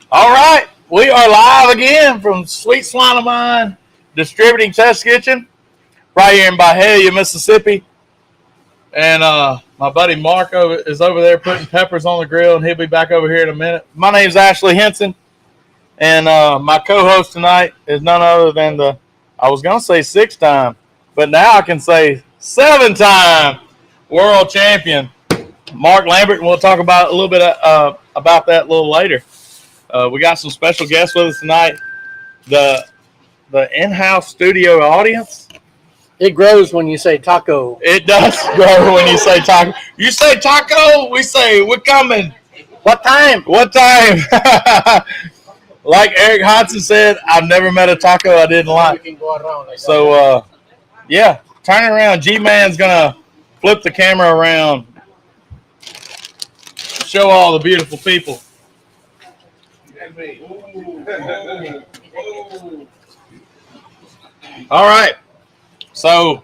All right, we are live again from Sweet Swine of Mine Distributing Test Kitchen, right here in Byhalia, Mississippi. And my buddy Mark is over there putting peppers on the grill, and he'll be back over here in a minute. My name's Ashley Henson, and my co-host tonight is none other than I was going to say 6-time, but now I can say 7-time world champion, Mark Lambert, and we'll talk about a little bit about that a little later. We got some special guests with us tonight. The in-house studio audience. It grows when you say taco. It does grow when you say taco. You say taco, we say we're coming. What time? What time? Like Eric Hodson said, I've never met a taco I didn't like. So, yeah, turn it around. G-Man's going to flip the camera around. Show all the beautiful people. All right. So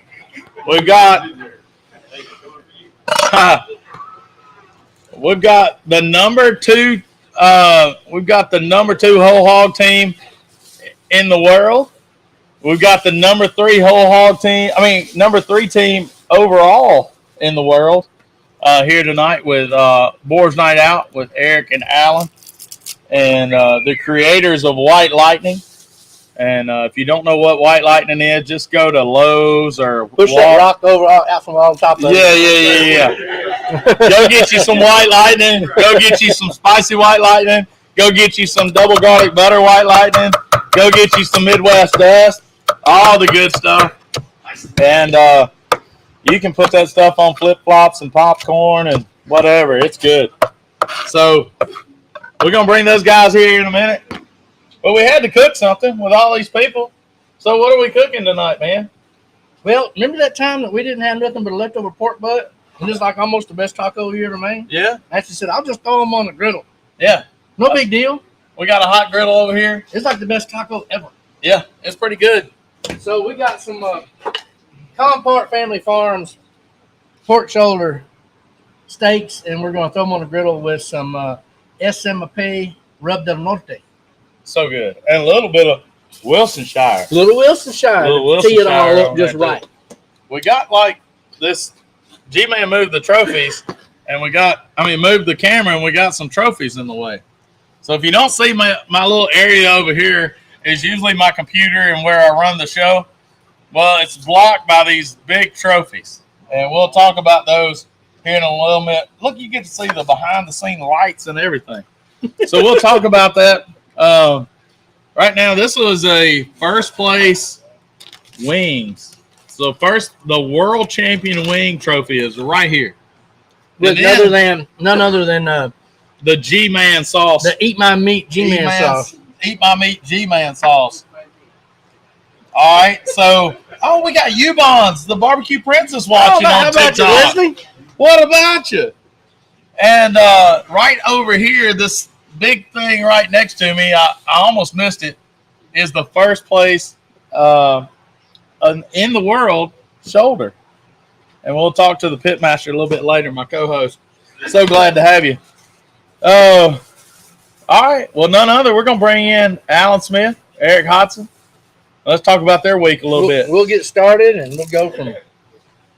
we've got the number 2 whole hog team in the world. We've got the number 3 whole hog team. Number 3 team overall in the world here tonight with Boars Night Out with Eric and Alan. And the creators of White Lightning. And if you don't know what White Lightning is, just go to Lowe's or push that rock over out from on top of it. Yeah. Go get you some White Lightning. Go get you some spicy White Lightning. Go get you some double garlic butter White Lightning. Go get you some Midwest Dust. All the good stuff. And you can put that stuff on flip-flops and popcorn and whatever. It's good. So we're going to bring those guys here in a minute. But we had to cook something with all these people. So what are we cooking tonight, man? Well, remember that time that we didn't have nothing but a leftover pork butt? And it's like almost the best taco you ever made? Yeah. I actually said, I'll just throw them on the griddle. Yeah. No big deal. We got a hot griddle over here. It's like the best taco ever. Yeah, it's pretty good. So we got some Compart Family Farms pork shoulder steaks, and we're going to throw them on the griddle with some SMP Rub del Norte. So good. And a little bit of Wilsonshire. Little Wilsonshire. Tee it all up just right. We got like this. G-Man moved the trophies, and moved the camera, and we got some trophies in the way. So if you don't see my little area over here is usually my computer and where I run the show. Well, it's blocked by these big trophies. And we'll talk about those here in a little bit. Look, you get to see the behind-the-scene lights and everything. So we'll talk about that. Right now, this was a first place wings. So the world champion wing trophy is right here. With none other than the G-Man sauce. The Eat My Meat G-Man sauce. Eat My Meat G-Man sauce. All right, so we got Ubon's, the barbecue princess watching on TikTok. You, Leslie? What about you? And right over here, this big thing right next to me, I almost missed it, is the first place in the world shoulder. And we'll talk to the pitmaster a little bit later, my co-host. So glad to have you. All right. Well, none other. We're going to bring in Alan Smith, Eric Hodson. Let's talk about their week a little bit. We'll get started, and we'll go from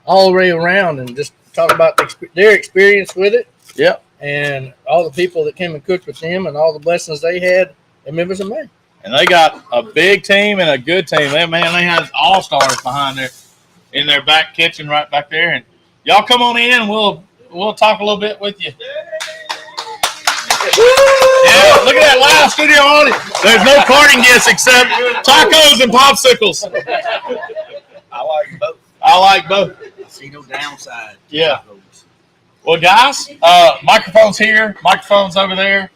all the way around and just talk about their experience with it. Yep. And all the people that came and cooked with them and all the blessings they had and members of May. And they got a big team and a good team. They had all-stars behind there in their back kitchen right back there. And y'all come on in and we'll talk a little bit with you. Yeah, look at that live studio audience. There's no parting gifts except tacos and popsicles. I like both. I see no downside. Yeah. Well, guys, microphone's here, microphone's over there.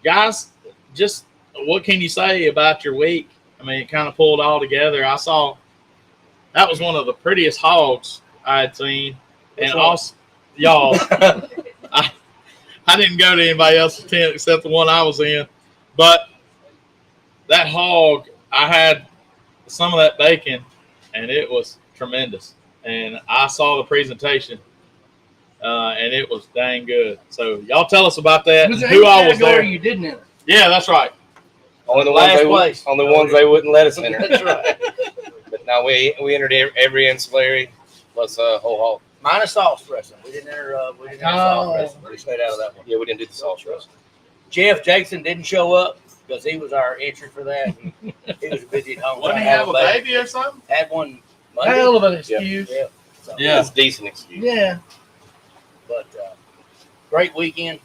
Guys, just what can you say about your week? I mean, it kind of pulled all together. I saw that was one of the prettiest hogs I had seen. And also, y'all, I didn't go to anybody else's tent except the one I was in. But that hog, I had some of that bacon, and it was tremendous. And I saw the presentation. and it was dang good. So y'all tell us about that. Was And there who any all was category there? you didn't enter? Yeah, that's right. Only the Last place. ones they wouldn't let us enter. That's right. But no, we entered every ancillary plus whole hog. Minus sauce wrestling. We didn't enter. We didn't enter sauce wrestling. We stayed out of that one. Yeah, we didn't do the sauce roast. Jeff Jackson didn't show up because he was our entry for that. He was busy at home. Wouldn't he have a baby or something? Had one Monday. Hell of an excuse. Yeah. So, Yeah. It's a decent excuse. Yeah. But great weekend.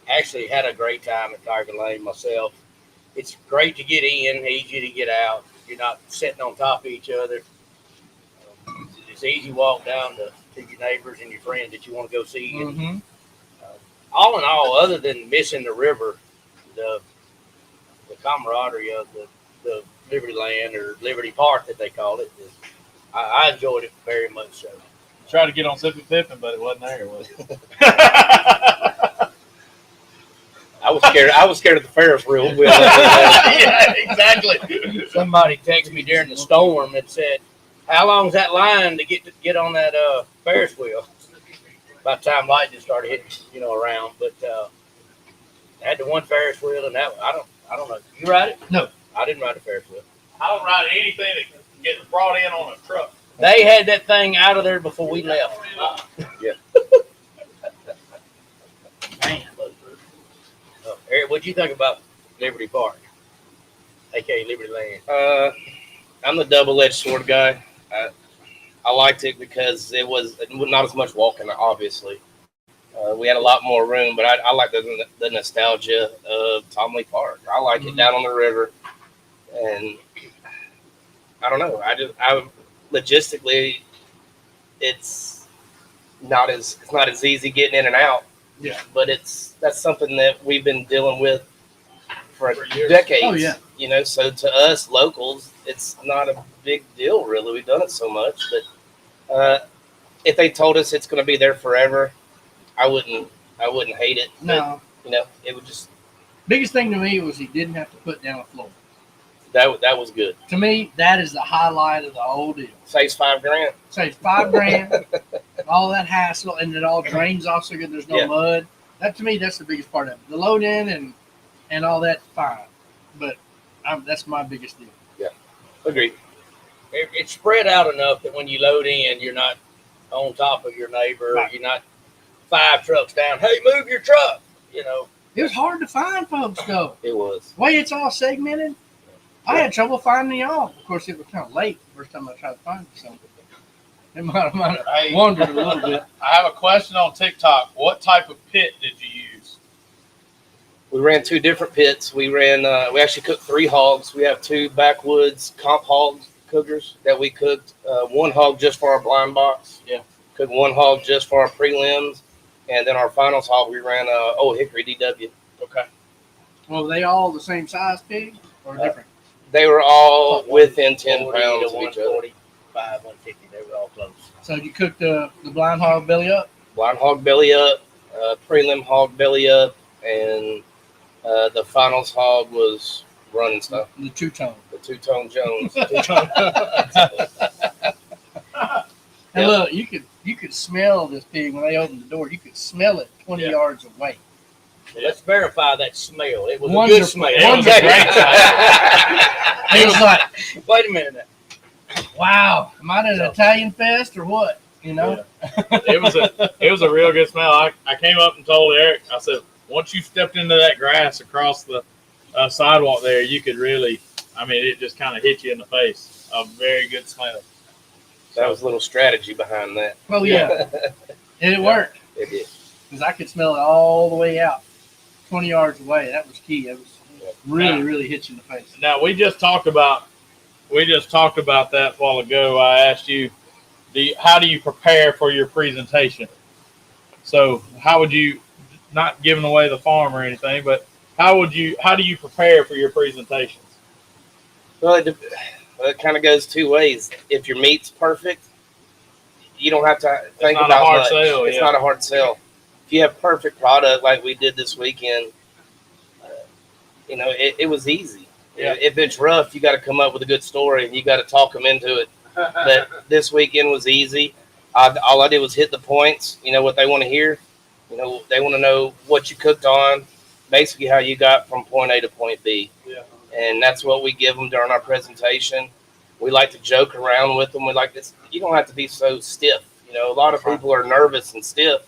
Actually had a great time at Tiger Lane myself. It's great to get in, easy to get out. You're not sitting on top of each other. It's easy to walk down to your neighbors and your friends that you want to go see. Mm-hmm. All in all, other than missing the river, the camaraderie of the Liberty Land or Liberty Park that they call it, I enjoyed it very much so. Tried to get on Sippy Pippin, but it wasn't there, was it? I was scared of the Ferris wheel. Yeah, exactly. Somebody texted me during the storm and said, "How long's that line to get on that Ferris wheel?" By the time lightning started hitting, around, but I had the one Ferris wheel, and that I don't know. You ride it? No. I didn't ride a Ferris wheel. I don't ride anything that gets brought in on a truck. They had that thing out of there before we left. Man. Eric, what'd you think about Liberty Park, aka Liberty Land? I'm the double-edged sword guy. I liked it because it was not as much walking, obviously. We had a lot more room, but I like the nostalgia of Tom Lee Park. I like it down on the river, and I don't know. I logistically, it's not as easy getting in and out. Yeah. But that's something that we've been dealing with for years. decades. Oh, yeah. So to us locals, it's not a big deal, really. We've done it so much, but if they told us it's going to be there forever, I wouldn't hate it. No. But, it would just Biggest thing to me was he didn't have to put down a floor. that was good. To me, that is the highlight of the whole deal. Saves $5,000. Saves $5,000, all that hassle, and it all drains off so good there's no Yeah. mud. That to me, that's the biggest part of it. The load in and all that, fine, but that's my biggest deal. Agreed. It's spread out enough that when you load in, you're not on top of your neighbor. Right. You're not 5 trucks down. Hey, move your truck. It was hard to find folks though. It was. The way it's all segmented, I had trouble finding y'all. Of course, it was kind of late the first time I tried to find you, so it might have Hey. wandered a little bit. I have a question on TikTok. What type of pit did you use? We ran 2 different pits. We actually cooked 3 hogs. We have 2 backwoods comp hog cookers that we cooked. 1 hog just for our blind box. Yeah. Cooked 1 hog just for our prelims. And then our finals hog, we ran Old Hickory DW. Okay. Well, were they all the same size pig or different? They were all within 10 40 pounds to of each other. 145, 150. They were all close. So you cooked the blind hog belly up? Blind hog belly up, prelim hog belly up, and the finals hog was running stuff. The two-tone. The Two-Tone Jones. And Yep. look, you could smell this pig when they opened the door. You could smell it 20 Yeah. yards away. Let's verify that smell. It was a Wonderful. good smell. It was a great It was like, Wait a minute. wow, am I at an Italian fest or what? You know? It was a real good smell. I came up and told Eric, I said, once you stepped into that grass across the sidewalk there, you could really, it just kind of hit you in the face. A very good smell. That was a little strategy behind that. Oh, yeah. And it worked It did. because I could smell it all the way out 20 yards away. That was key. It was really, really hit you in the face. Now we just talked about that a while ago. I asked you, how do you prepare for your presentation? So how would you, not giving away the farm or anything, but how do you prepare for your presentations? Well, it kind of goes 2 ways. If your meat's perfect, you don't have to think not a about hard much. sell, It's yeah. not a hard sell. If you have perfect product like we did this weekend, it was easy. Yeah. If it's rough, you got to come up with a good story and you got to talk them into it. But this weekend was easy. All I did was hit the points. You know what they want to hear. You know, they want to know what you cooked on, basically how you got from point A to point B. Yeah. And that's what we give them during our presentation. We like to joke around with them. We like this. You don't have to be so stiff. You know, a lot of people are nervous and stiff.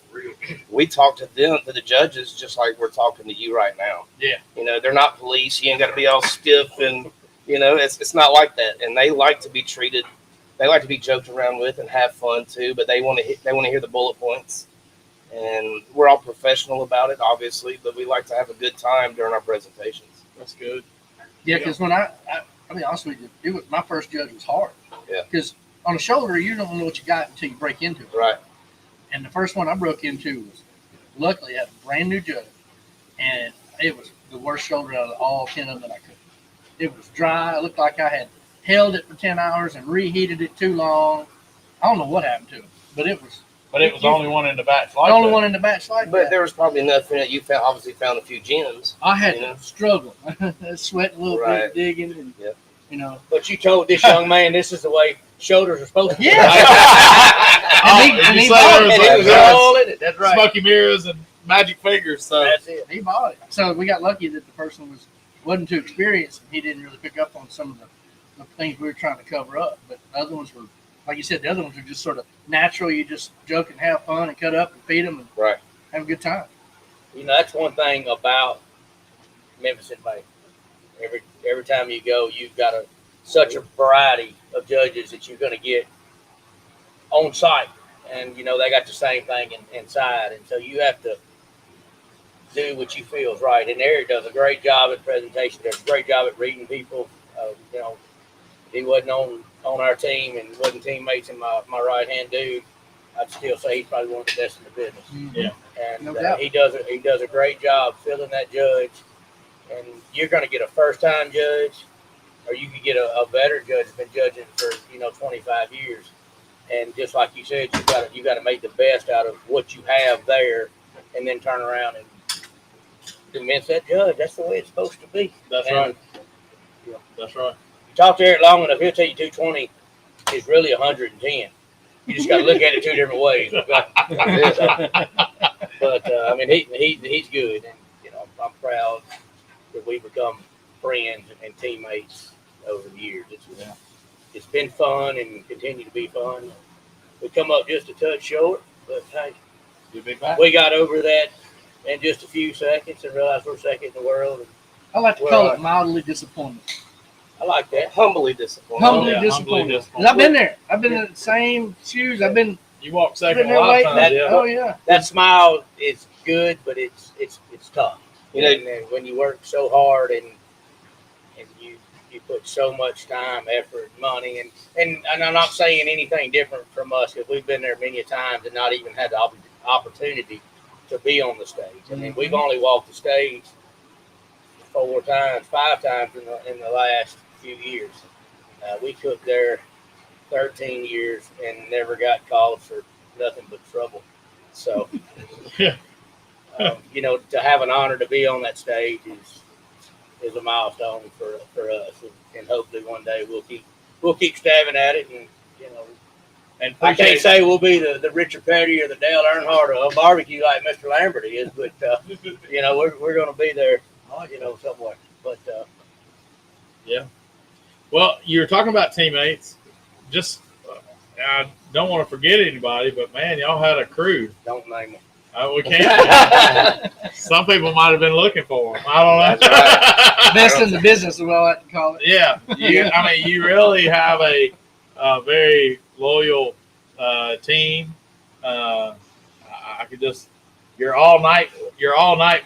We talk to them, to the judges, just like we're talking to you right now. Yeah. You know, they're not police. You ain't got to be all stiff, and you know, it's not like that. And they like to be treated. They like to be joked around with and have fun too. But they want to hear the bullet points. And we're all professional about it, obviously, but we like to have a good time during our presentations. That's good. Yeah, because when I'll be honest with you, my first judge was hard. Yeah. Because on a shoulder, you don't know what you got until you break into it. Right. And the first one I broke into was, luckily, I had a brand new judge, and it was the worst shoulder out of all 10 of them that I could. It was dry. It looked like I had held it for 10 hours and reheated it too long. I don't know what happened to it, but it was But it was the only one in the batch. the only one in the batch like But that. there was probably nothing that you found. Obviously, found a few gems. I had Yeah. to struggle, sweating a little Right. bit, digging, and Yep. you know. But you told this young man this is the way shoulders are supposed to be. Yeah. And he bought it. And it was That's all in it. That's right. Smoky mirrors and magic fingers. So That's it. He bought it. So we got lucky that the person wasn't too experienced, and he didn't really pick up on some of the things we were trying to cover up. But the other ones were, like you said, the other ones were just sort of natural. You just joke and have fun and cut up and feed them and Right. have a good time. You know, that's one thing about Memphis and Bay. Every time you go, you've got such a variety of judges that you're going to get on site, and you know they got the same thing inside, and so you have to do what you feel is right. And Eric does a great job at presentation. Does a great job at reading people. You know, if he wasn't on our team and wasn't teammates in my right hand dude, I'd still say he's probably one of the best in the business. Yeah. And No doubt. he does a great job filling that judge. And you're going to get a first time judge, or you could get a veteran judge that's been judging for 25 years. And just like you said, you got to make the best out of what you have there, and then turn around and convince that judge that's the way it's supposed to be. that's And right. Yeah. That's right. You talk to Eric long enough, he'll tell you 220 is really 110. You just got to look at it two different ways. But I mean, he's good, and I'm proud that we become friends and teammates over the years. It's been fun and continue to be fun. We come up just a touch short, but hey, You big back. we got over that in just a few seconds and realized we're second in the world. And I like to call it mildly disappointed. I like that. Humbly disappointed. Humbly yeah, disappointed. humbly 'Cause I've been there. I've been in the same shoes. I've been You walk second there a lot of waiting. times. Yeah. Oh yeah. That smile is good, but it's tough. You know, And then when you work so hard and you put so much time, effort, money, and I'm not saying anything different from us because we've been there many a times and not even had the opportunity to be on the stage. I mean, we've only walked the stage 5 times in the last few years. We took there 13 years and never got called for nothing but trouble. So, Yeah. To have an honor to be on that stage is a milestone for us, and hopefully one day we'll keep stabbing at it, and And I can't appreciate say we'll be the Richard Petty or the Dale Earnhardt of barbecue like Mr. Lambert is, but we're going to be there, somewhere. But Well, you were talking about teammates. Just, I don't want to forget anybody, but man, y'all had a crew. don't name them. We can't. Some people might have been looking for them. I don't know. That's Best in the business is what I like to call it. Yeah, you really have a very loyal team. I could just your all night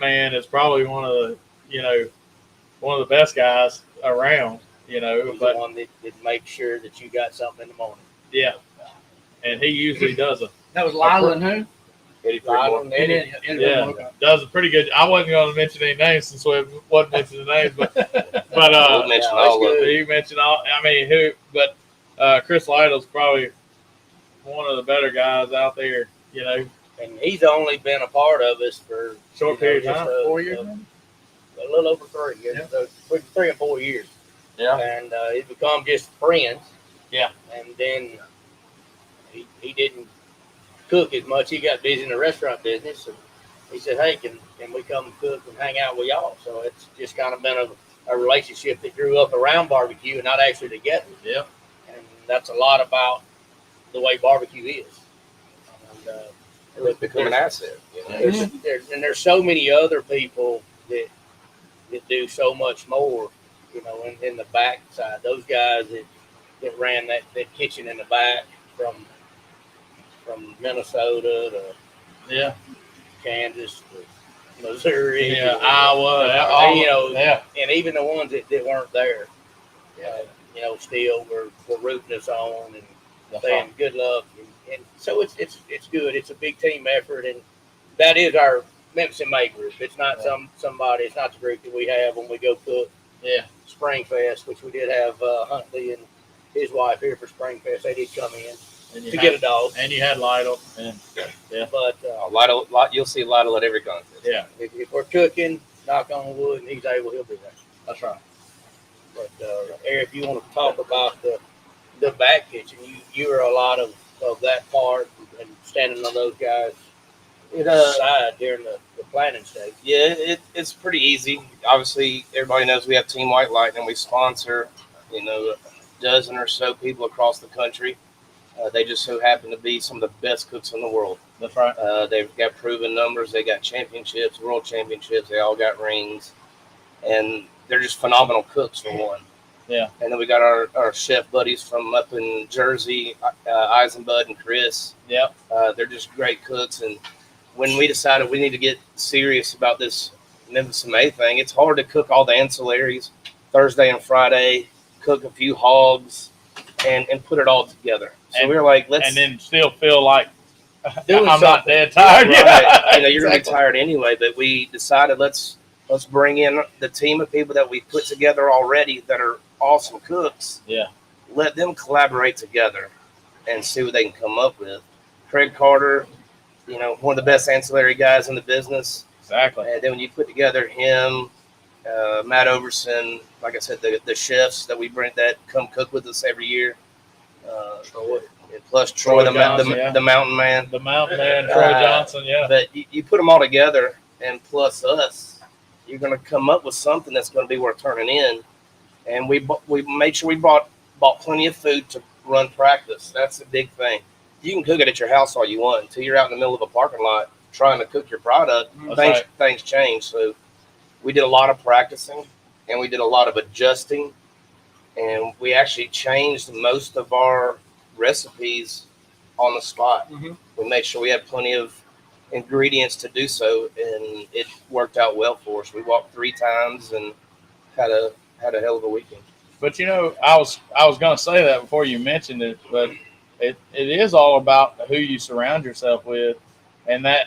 man is probably one of the best guys around. He's But the one that makes sure that you got something in the morning. yeah, and he usually does That was Lila and who? Eddie Lila Freeman. and Eddie. yeah does a pretty good. I wasn't going to mention any names since we wasn't mentioning names, but We'll mention that's all of good. it. you mentioned all. I mean, who? But Chris Lytle's probably one of the better guys out there. And he's only been a part of us for Short period of just time, 4 years. a little over 3 years, Yeah. so 3 or 4 years. Yeah. And it become just friends. Yeah. And then he didn't cook as much. He got busy in the restaurant business, and he said, "Hey, can we come cook and hang out with y'all?" So it's just kind of been a relationship that grew up around barbecue and not actually together. Yeah. And that's a lot about the way barbecue is. And, It's become an asset. You know? there's so many other people that do so much more, you know, in the back side. Those guys that ran that kitchen in the back from Minnesota to Yeah. Kansas to Missouri, Yeah. to, Iowa. you know, Yeah. and even the ones that weren't there, you know, still were rooting us on and That's saying right. good luck. And so it's good. It's a big team effort, and that is our Memphis and May group. It's not somebody. It's not the group that we have when we go cook. Yeah. Springfest, which we did have Huntley and his wife here for Springfest. They did come in And to get a dog. And you had Lytle. And But You'll see Lytle at every contest. yeah, if we're cooking, knock on wood, and he's able, he'll be there. that's right. But Eric, if you want to talk about the back kitchen, you were a lot of that part and standing on those guys' side during the planning stage. Yeah, it's pretty easy. Obviously, everybody knows we have Team White Light, and we sponsor, you know, a dozen or so people across the country. They just so happen to be some of the best cooks in the world. That's right. They've got proven numbers. They got championships, world championships. They all got rings, and they're just phenomenal cooks for one. Yeah. And then we got our chef buddies from up in Jersey, Eisenbud and Chris. Yep. They're just great cooks. And when we decided we need to get serious about this Memphis and May thing, it's hard to cook all the ancillaries Thursday and Friday, cook a few hogs, and put it all together. So we were like, and then still feel like Doing I'm not something. dead tired. right. You know, you're gonna be Exactly. tired anyway. But we decided let's bring in the team of people that we put together already that are awesome cooks. Yeah. Let them collaborate together and see what they can come up with. Craig Carter, you know, one of the best ancillary guys in the business. Exactly. And then when you put together him, Matt Overson, like I said, the chefs that we bring that come cook with us every year. Plus Troy, the mountain man. The mountain man, Troy Johnson. Yeah. But you put them all together, and plus us, you're going to come up with something that's going to be worth turning in. And we made sure we bought plenty of food to run practice. That's a big thing. You can cook it at your house all you want until you're out in the middle of a parking lot trying to cook your product. Things change. So we did a lot of practicing, and we did a lot of adjusting, and we actually changed most of our recipes on the spot. Mm-hmm. We made sure we had plenty of ingredients to do so, and it worked out well for us. We walked 3 times and had a hell of a weekend. But you know, I was going to say that before you mentioned it, but it is all about who you surround yourself with, and that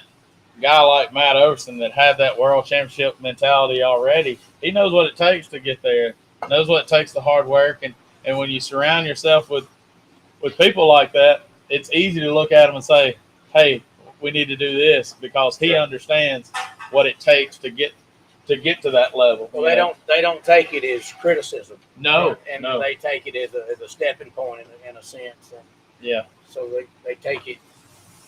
guy like Matt Overson that had that world championship mentality already. He knows what it takes to get there. Knows what it takes, the hard work, and when you surround yourself with people like that, it's easy to look at them and say, "Hey, we need to do this," because he understands what it takes to get to that level. Well, they don't take it as criticism. No, and no. they take it as a stepping point in a sense. And Yeah. so they take it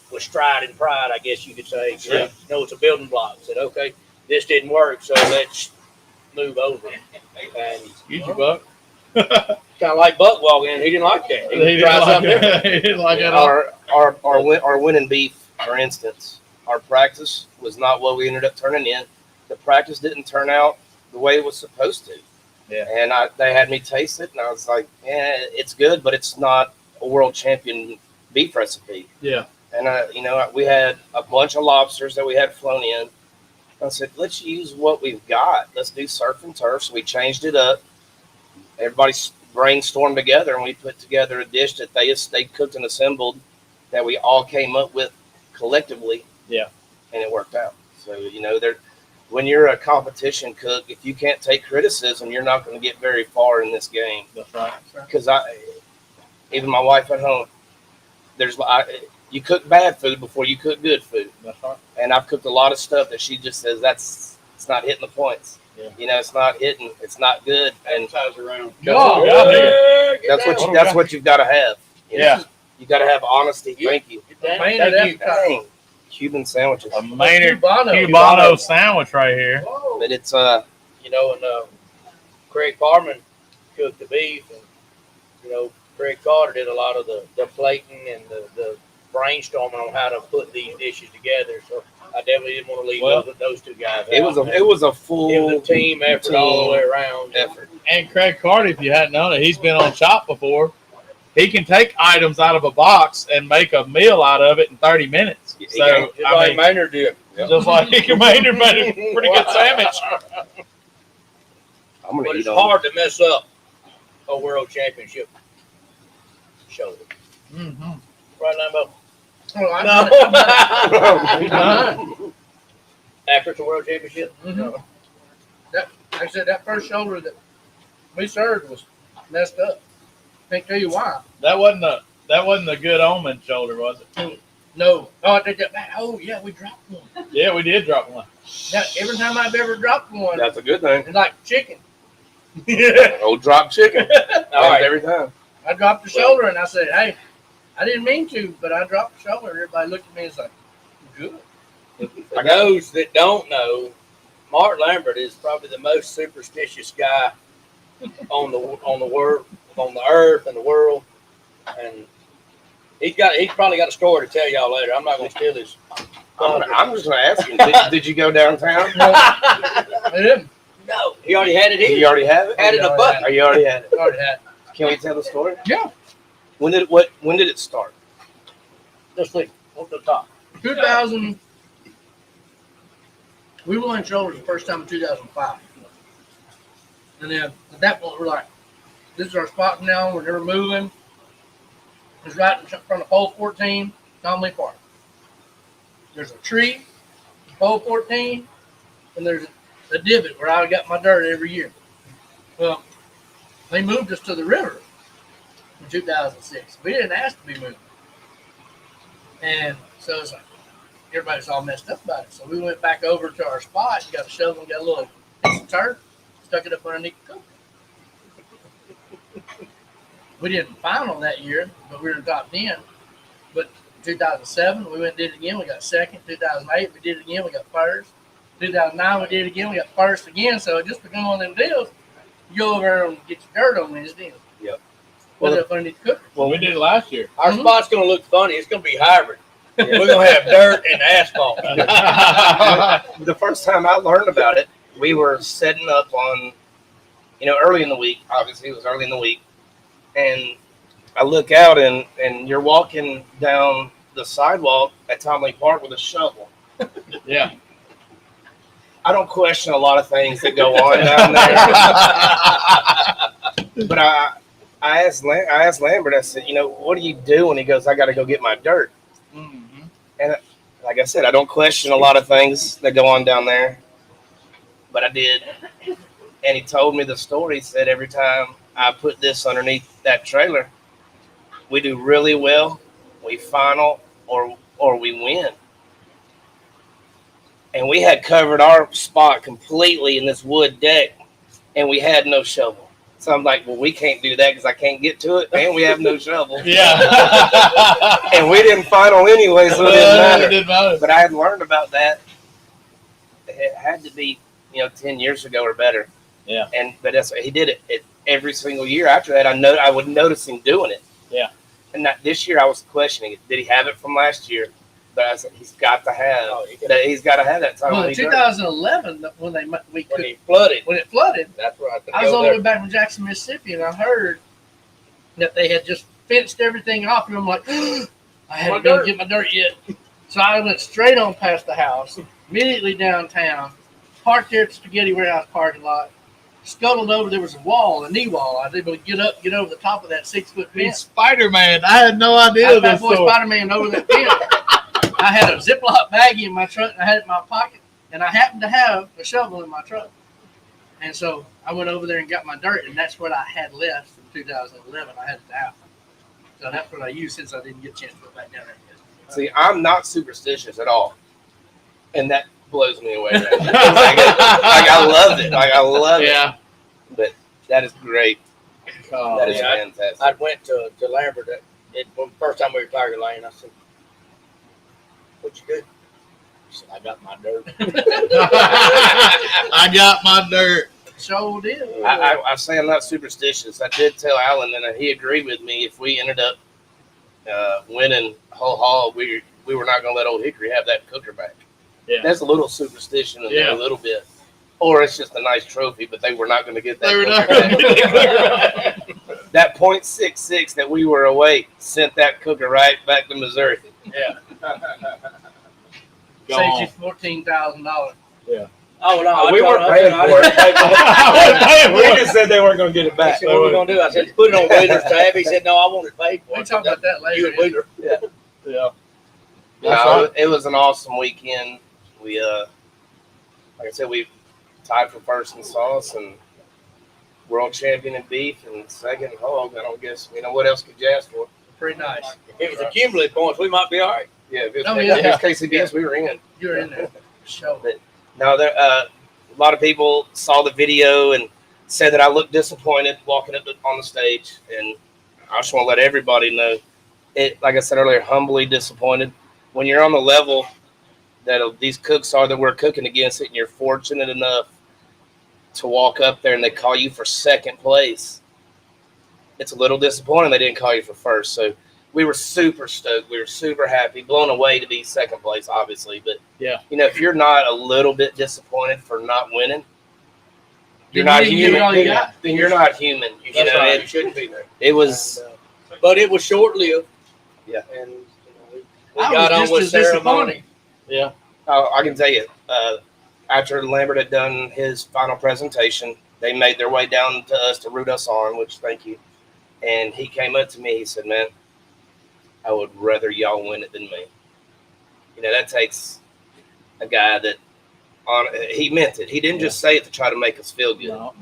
with stride and pride, I guess you could say. Yeah. You know, it's a building block. Said, okay, this didn't work, so let's move over. And Use your buck. kind of like Buck walking in, he didn't like that. He didn't tried like something it. different. He didn't like it at all. Our winning beef, for instance, our practice was not what we ended up turning in. The practice didn't turn out the way it was supposed to. Yeah. And they had me taste it, and I was like, "Yeah, it's good, but it's not a world champion beef recipe." Yeah. And we had a bunch of lobsters that we had flown in. I said, "Let's use what we've got. Let's do surf and turf." So we changed it up. Everybody brainstormed together, and we put together a dish that they cooked and assembled that we all came up with collectively. Yeah. And it worked out. So, when you're a competition cook, if you can't take criticism, you're not going to get very far in this game. That's right. Because even my wife at home, you cook bad food before you cook good food. That's right. And I've cooked a lot of stuff that she just says it's not hitting the points. Yeah. It's not hitting. It's not good. And Size around. Oh, God, that's what you've got to have. Yeah. You got to have honesty. Thank you. Maynard Thank you. Epcot. Dang. Cuban sandwiches. A Maynard Cubano. Cubano sandwich right here. Whoa. But it's You know, and Craig Farman cooked the beef, and you know, Craig Carter did a lot of the plating and the brainstorming on how to put these dishes together. So I definitely didn't want to leave those two guys. it was a full It was a team effort all the way around. effort. And Craig Carter, if you hadn't known it, he's been on Chop before. He can take items out of a box and make a meal out of it in 30 minutes. He So, can. Just I like mean, Maynard did. just like Maynard made a pretty good sandwich. I'm gonna But eat it's on. hard to mess up a world championship show. Mm-hmm. Right, Lambo? No. After it's a world championship? Mhm. Like I said, that first shoulder that we served was messed up. Can't tell you why. That wasn't a good omen shoulder, was it? No. Oh, I take that back. Oh, yeah, we dropped one. Yeah, we did drop one. Every time I've ever dropped one, That's a good thing. it's like chicken. Old drop chicken. All right. Every time. I dropped the shoulder and I said, hey, I didn't mean to, but I dropped the shoulder. Everybody looked at me and was like, good. For those that don't know, Mark Lambert is probably the most superstitious guy on the world, on the earth and the world, and he's probably got a story to tell y'all later. I'm not gonna steal his. I'm just gonna ask you. Did you go downtown? I didn't. No, he already had it Did in. you already have it? Had it in a bucket. Or you already had it? Already had. Can we tell the story? Yeah. When did it start? Let's see. What's the top? 2000. We won shoulders the first time in 2005. And then at that point, we're like, this is our spot now. We're never moving. It's right in front of pole 14, Tom Lee Park. There's a tree, pole 14, and there's a divot where I got my dirt every year. Well, they moved us to the river in 2006. We didn't ask to be moved. And so it's like, everybody's all messed up about it. So we went back over to our spot, got a shovel, and got a little piece of turf, stuck it up underneath the cooker. We didn't final that year, but we were in the top 10. But 2007, we went and did it again. We got second. 2008, we did it again. We got first. 2009, we did it again. We got first again. So it just became one of them deals. You go over there and get your dirt on Wednesday. Yep. Put it up underneath the cooker. Well, we did it last year. Our spot's gonna look funny. It's gonna be hybrid. We're gonna have dirt and asphalt. The first time I learned about it, we were setting up on, early in the week. Obviously, it was early in the week, and I look out and you're walking down the sidewalk at Tom Lee Park with a shovel. Yeah. I don't question a lot of things that go on down there, but I asked Lambert. I said, what do you do? And he goes, I got to go get my dirt. Mm-hmm. And like I said, I don't question a lot of things that go on down there, but I did. And he told me the story. He said every time I put this underneath that trailer, we do really well, we final, or we win. And we had covered our spot completely in this wood deck, and we had no shovel. So I'm like, well, we can't do that because I can't get to it, and we have no shovel. Yeah. And we didn't final anyway, so it didn't matter. It didn't matter. But I had learned about that. It had to be, 10 years ago or better. Yeah. But he did it every single year after that. I would notice him doing it. Yeah. And this year I was questioning it. Did he have it from last year? But I said he's got to have that. He's got to have that time. Well, in 2011, when When it flooded, that's right. I was all the way back from Jackson, Mississippi, and I heard that they had just fenced everything off, and I'm like, I hadn't go get my dirt yet. So I went straight on past the house, immediately downtown, parked there at the Spaghetti Warehouse parking lot, scuttled over. There was a wall, a knee wall. I was able to get over the top of that 6-foot fence. Spider-Man. I had no idea I this boy story. Spider-Man over that fence. I had a Ziploc baggie in my trunk, and I had it in my pocket, and I happened to have a shovel in my truck. And so I went over there and got my dirt, and that's what I had left from 2011. I had it out. So that's what I used since I didn't get a chance to go back down there yet. See, I'm not superstitious at all, and that blows me away. I love it. I love it. Yeah. But that is great. Oh, That is yeah. fantastic. I went to Lambert When the first time we were Tiger Lane, I said, "What you do?" He said, "I got my dirt." I got my dirt. So did. I say I'm not superstitious. I did tell Alan, and he agreed with me. If we ended up winning whole haul, we were not going to let Old Hickory have that cooker back. Yeah. That's a little superstition in there, a little bit. Or it's just a nice trophy, but they were not going to get that. They were not cooker going to get that cooker back. That .66 that we were away sent that cooker right back to Missouri. Yeah. Go Saves on. you $14,000. Oh no, We weren't paying for it. We just said they weren't going to get it He back. said, "What are we gonna do?" I said, "Put it on Wheeler's tab." He said, "No, I want it paid for." We'll I talk said, about that You later. and Wheeler. Yeah. No, it was an awesome weekend. We, like I said, we tied for first in sauce and world champion in beef and second in hog. I don't guess, what else could you ask for? Pretty nice. If it was accumulated points, we might be all right. Yeah, if it Oh, was, yeah. if it was KCBS, we were in. You're in there. Show. No, there, a lot of people saw the video and said that I looked disappointed walking up on the stage, and I just want to let everybody know, it. Like I said earlier, humbly disappointed. When you're on the level that these cooks are that we're cooking against it, and you're fortunate enough to walk up there and they call you for second place, it's a little disappointing they didn't call you for first. So we were super stoked. We were super happy, blown away to be second place, obviously. But, Yeah. If you're not a little bit disappointed for not winning, You're you're not not giving human. all you got. Then you're not human. That's right. You It, shouldn't be there. it was, But it was short lived. Yeah. And we I got was on just with as ceremony. disappointed. I can tell you, after Lambert had done his final presentation, they made their way down to us to root us on, which thank you. And he came up to me. He said, "Man, I would rather y'all win it than me." That takes a guy that he meant it. He didn't just say it to try to make us feel good. No.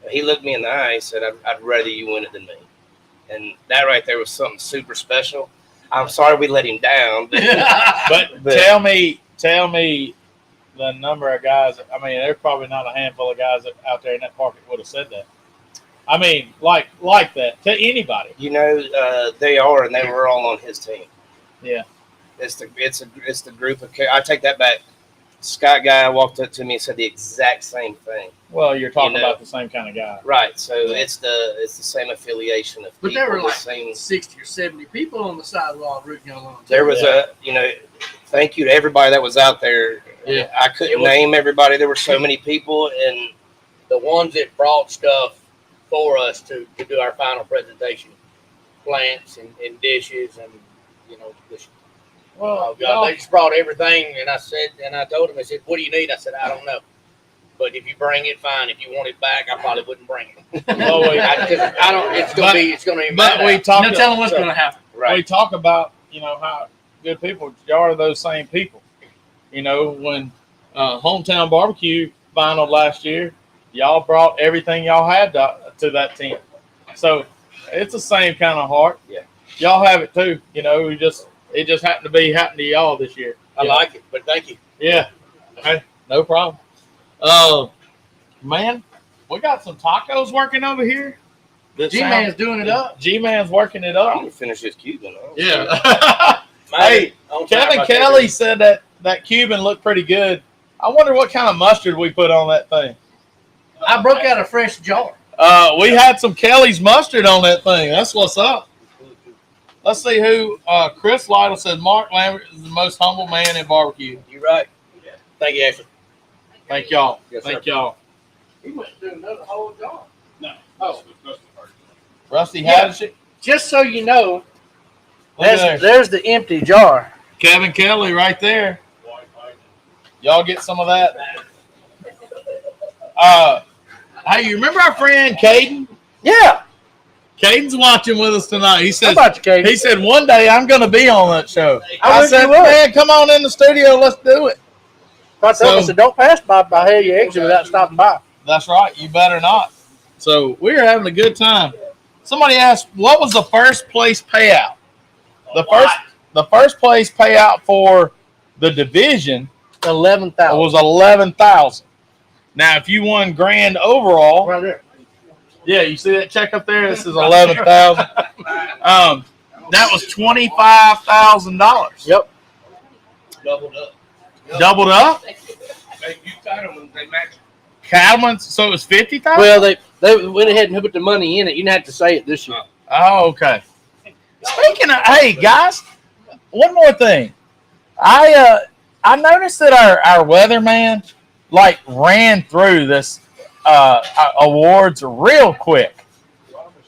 He looked me in the eye and said, I'd rather you win it than me. And that right there was something super special. I'm sorry we let him down, but But tell me the number of guys. I mean, there's probably not a handful of guys out there in that park that would have said that. I mean, like that to anybody. they are, and they were all on his team. Yeah. It's the group of. I take that back. Scott guy walked up to me and said the exact same thing. Well, you're talking You know. about the same kind of guy. Right. So it's the same affiliation of But people. there were the like same. 60 or 70 people on the sidewalk rooting y'all on. There was thank you to everybody that was out there. Yeah. I couldn't name everybody. There were so many people, and The ones that brought stuff for us to do our final presentation, plants and dishes and this. Well, Oh God, they just brought everything, and I told them, I said, "What do you need?" I said, "I don't know, but if you bring it, fine. If you want it back, I probably wouldn't bring it." well, I don't. It's gonna be. but we No talked. telling what's going to happen. We talk about how good people y'all are. Those same people. When Hometown Barbecue finaled last year, y'all brought everything y'all had to that team. So it's the same kind of heart. Yeah. Y'all have it too. It just happened to y'all this year. I like it, but thank you. Yeah. Hey, no problem. Man, we got some tacos working over here. G-Man's doing it up. G-Man's working it I'm up. gonna finish this Cuban. Yeah. Hey, On time, Kevin I Kelly said that Cuban looked pretty good. I wonder what kind of mustard we put on that thing. I broke out a fresh jar. We had some Kelly's mustard on that thing. That's what's up. Let's see who. Chris Lytle said Mark Lambert is the most humble man in barbecue. You're right. Thank you, Ashley. Thank y'all. Yes, Thank sir. y'all. He went through another whole jar. Oh. Rusty had it. Just so you know, Look at there. there's the empty jar. Kevin Kelly right there. Y'all get some of that. Hey, you remember our friend Caden? Yeah. Caden's watching with us tonight. He How said, about you, Katie? he said one day I'm going to be on that show. I I wish said, you would. man, come on in the studio. Let's do it. I told him, So- don't pass by Hell Your Exit without stopping by. That's right. You better not. So we're having a good time. Somebody asked, what was the first place payout? The first place payout for the division 11,000. was $11,000. Now, if you won grand overall, Right there. yeah, you see that check up there? This is $11,000. That was $25,000. Yep. Doubled up. Doubled up. You got them, they match. Cattleman's, so it was 50,000. Well, they went ahead and put the money in it. You didn't have to say it this year. Oh, okay. Speaking of, hey guys, one more thing. I noticed that our weatherman like ran through this awards real quick.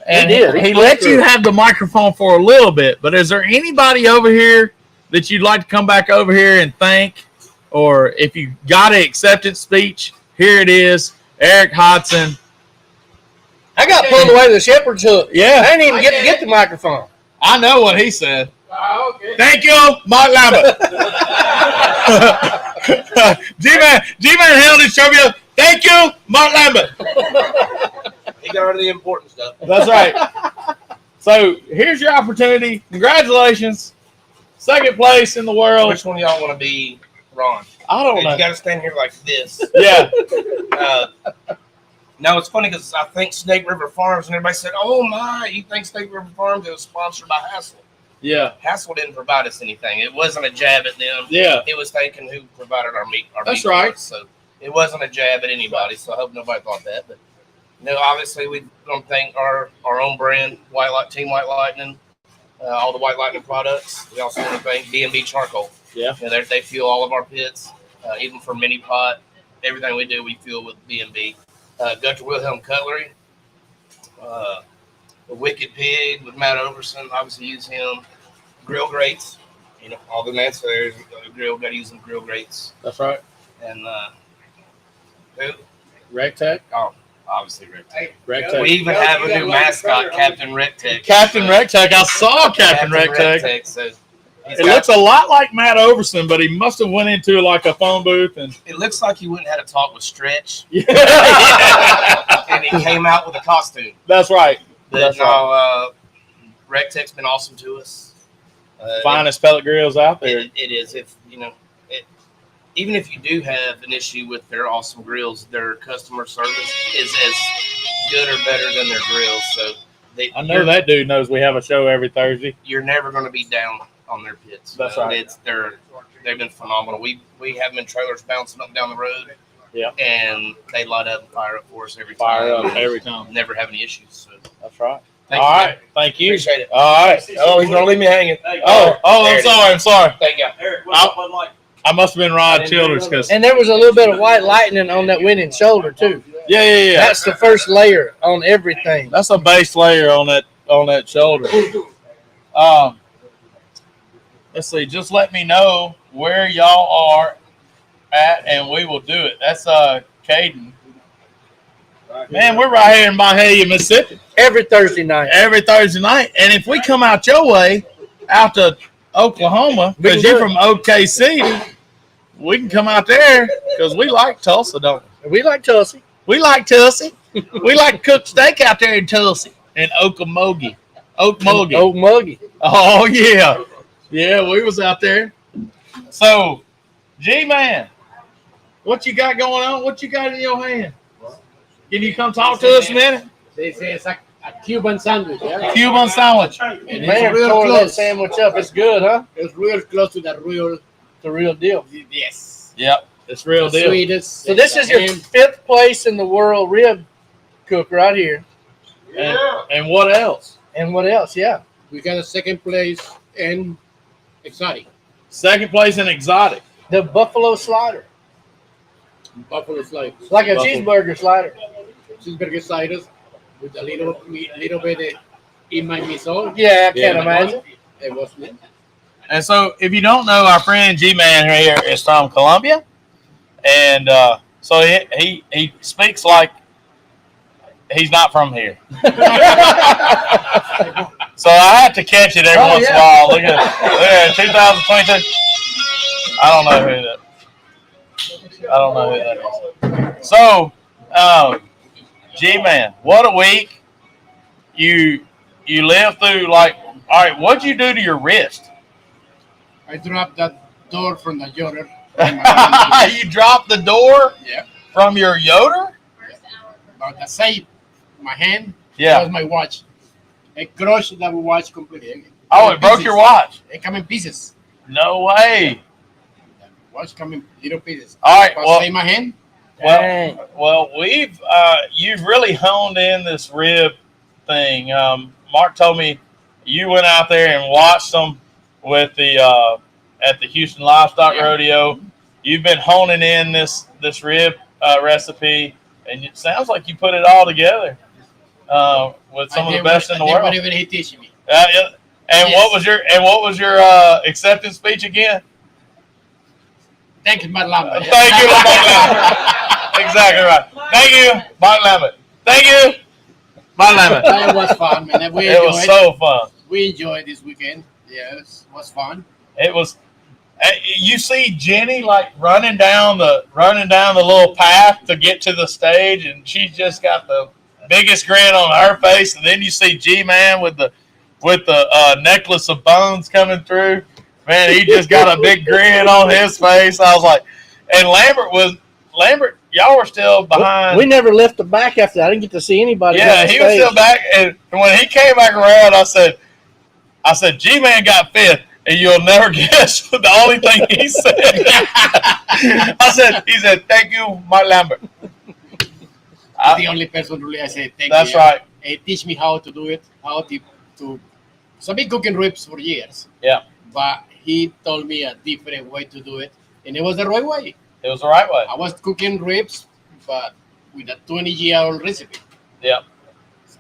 And He did. He He let flew you through. have the microphone for a little bit. But is there anybody over here that you'd like to come back over here and thank? Or if you got an acceptance speech, here it is. Eric Hodson. I got pulled away with the shepherd's hook. Yeah. I didn't even get the microphone. I know what he said. Oh, okay. Thank you, Mark Lambert. G-Man held his trophy up. Thank you, Mark Lambert. He got rid of the important stuff. That's right. So here's your opportunity. Congratulations. Second place in the world. Which one of y'all want to be Ron? I don't You know. got to stand here like this. Yeah. No, it's funny because I think Snake River Farms, and everybody said, "Oh my, you think Snake River Farms is sponsored by Hassel?" Yeah. Hassel didn't provide us anything. It wasn't a jab at them. Yeah. It was thinking who provided our meat. That's meat right. for us. So it wasn't a jab at anybody. So I hope nobody thought that. But obviously we don't thank our own brand, Team White Lightning, all the White Lightning products. We also want to thank B&B Charcoal. Yeah. They fuel all of our pits, even for mini pot. Everything we do, we fuel with B&B. Gunter Wilhelm Cutlery, the Wicked Pig with Matt Overson. Obviously, use him. Grill grates, all the ancillary grill. Got to use them grill grates. That's right. And who? Rectech. Oh, obviously Rectech. Rectech. We even have a new mascot, Captain Rectech. Captain Rectech. I saw Captain Rectech. So It looks a lot like Matt Overson, but he must have went into like a phone booth and. It looks like he went and had a talk with Stretch, Yeah. and he came out with a costume. That's right. But That's no, Rectech's been awesome to us. Finest pellet grills out there. It is. Even if you do have an issue with their awesome grills, their customer service is as good or better than their grills. So I know that dude knows we have a show every Thursday. you're never going to be down on their pits. That's right. They've been phenomenal. We have them in trailers bouncing up and down the road. Yeah. And they light up and fire up for us every time. Fire up every time. Never have any issues. So That's right. thank All you. right. Thank you. Appreciate it. All right. Oh, he's going to leave me hanging. Oh, There it is. I'm sorry. Thank you. Eric, what's up, Bud Light? I must have been Rod Childers because And there was a little bit of white lightning on that winning shoulder too. yeah. That's the first layer on everything. That's a base layer on that shoulder. Let's see. Just let me know where y'all are at, and we will do it. That's Caden. Man, we're right here in Bahia, Mississippi, Every Thursday night. every Thursday night. And if we come out your way, out to Oklahoma, We can because do you're it. from OKC, we can come out there because we like Tulsa, don't we? We like Tulsi. We like Tulsa. We like to cook steak out there in Tulsa and Okmulgee. Old Muggy. Oh yeah, yeah. We was out there. So, G-Man, what you got going on? What you got in your hand? Can you come talk to us a minute? This is a Cuban sandwich, yeah? Cuban sandwich. And Man, it's real tore that close. sandwich up. It's good, huh? It's real close to the The real deal. yes. Yep, it's real The deal. sweetest. So this is your And 5th place in the world rib cook right here. And what else? And what else? Yeah. we got a second place in exotic Second place in exotic. The buffalo slider. buffalo slices. Like a Buffalo. cheeseburger slider. Cheeseburger sliders with a little bit in my miso. Yeah, I can't Yeah. imagine. It was good. And so, if you don't know, our friend G-Man here is from Colombia, and so he speaks like he's not from here. So I have to catch it every once in a while. Look at 2022. I don't know who that is. So, G-Man, what a week! You lived through like. All right, what'd you do to your wrist? I dropped that door from the Yoder. You dropped the door Yeah. from your Yoder? About the side, my hand. That Yeah. was my watch. I crushed that watch completely. Oh, it broke your watch. They come in pieces. No way. Watch come in little pieces. All right. But Well, stay my hand. Dang. well, you've really honed in this rib thing. Mark told me you went out there and watched them with the at the Houston Livestock Yeah. Rodeo. You've been honing in this rib recipe, and it sounds like you put it all together with some of the best in the world. Whatever he teach me. Yeah. And Yes. what was your acceptance speech again? Thank you, Madlam. Thank you, Mike Lambert. Exactly right. Thank you, Mike Lambert. Thank you, Mike Lambert. It was fun, man. It was so fun. We enjoyed this weekend. Yes, it was fun. It was. You see Jenny like running down the little path to get to the stage, and she's just got the biggest grin on her face. And then you see G-Man with the necklace of bones coming through. Man, he just got a big grin on his face. I was like, and Lambert. Y'all were still behind. We never left the back after that. I didn't get to see anybody. Yeah, on the he was stage. still back, and when he came back around, I said, G-Man got fifth, and you'll never guess the only thing he said. He said, thank you, Mark Lambert. The only person really I say thank That's you. right. He teach me how to do it, how to. So I've been cooking ribs for years. Yeah. But he told me a different way to do it, and it was the right way. It was the right way. I was cooking ribs, but with a 20-year-old recipe. Yeah.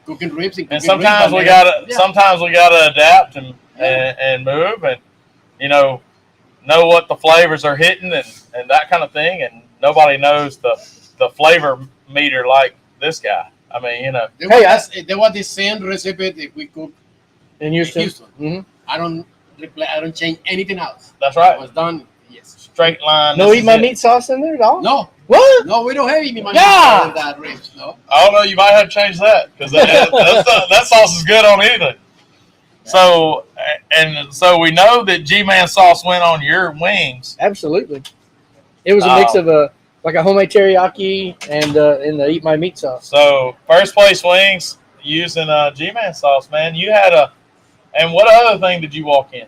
Cooking ribs and And cooking sometimes ribs, we gotta adapt and move and know what the flavors are hitting and that kind of thing. And nobody knows the flavor meter like this guy. I mean, There was the same recipe that we cook in Houston. Houston. Mhm. I don't change anything else. that's It right. was done. Yes. Straight line. No this eat is my it. meat sauce in there at all? No, What? no, we don't have any money Yeah. for that ribs. No. I don't know. You might have to change that because that sauce is good on anything. So we know that G-Man sauce went on your wings. Absolutely. It was a mix of a homemade teriyaki and the eat my meat sauce. So first place wings using G-Man sauce, man. You had and what other thing did you walk in?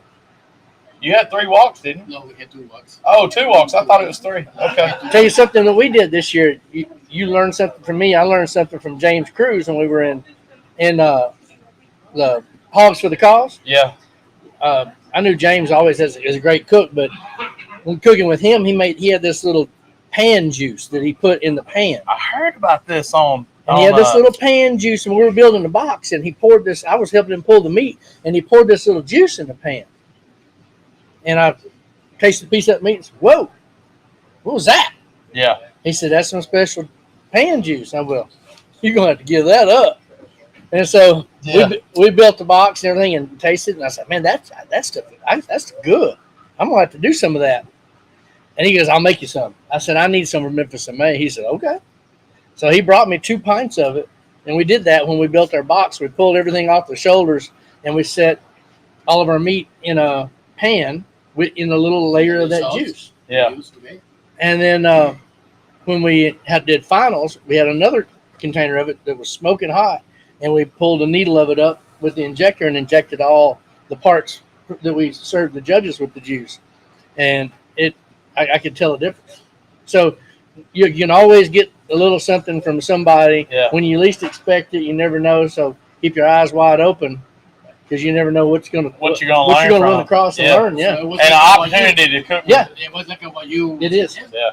You had 3 walks, didn't you? No, we had 2 walks. Oh, 2 walks. I thought it was 3. Okay. Tell you something that we did this year. You learned something from me. I learned something from James Cruz when we were in the Hogs for the Cause. Yeah. I knew James always is a great cook, but when cooking with him, he had this little pan juice that he put in the pan. I heard about this on. And he had this little pan juice, and we were building the box, and he poured this. I was helping him pull the meat, and he poured this little juice in the pan. And I tasted a piece of that meat and said, whoa, what was that? Yeah. He said, that's some special pan juice. I will. You're going to have to give that up. And so we built the box and everything and tasted it. And I said, man, that's good. I'm going to have to do some of that. And he goes, I'll make you some. I said, I need some from Memphis in May. He said, okay. So he brought me 2 pints of it. And we did that when we built our box. We pulled everything off the shoulders and we set all of our meat in a pan in a little layer of that Salt. juice. Yeah. And then when we did finals, we had another container of it that was smoking hot. And we pulled a needle of it up with the injector and injected all the parts that we served the judges with the juice. And I could tell the difference. So you can always get a little something from somebody when you least expect it. You never know. So keep your eyes wide open because you never know what you're going to run across and learn. Yeah. So And an opportunity to cook. Yeah. It was like what you. It is. Yeah.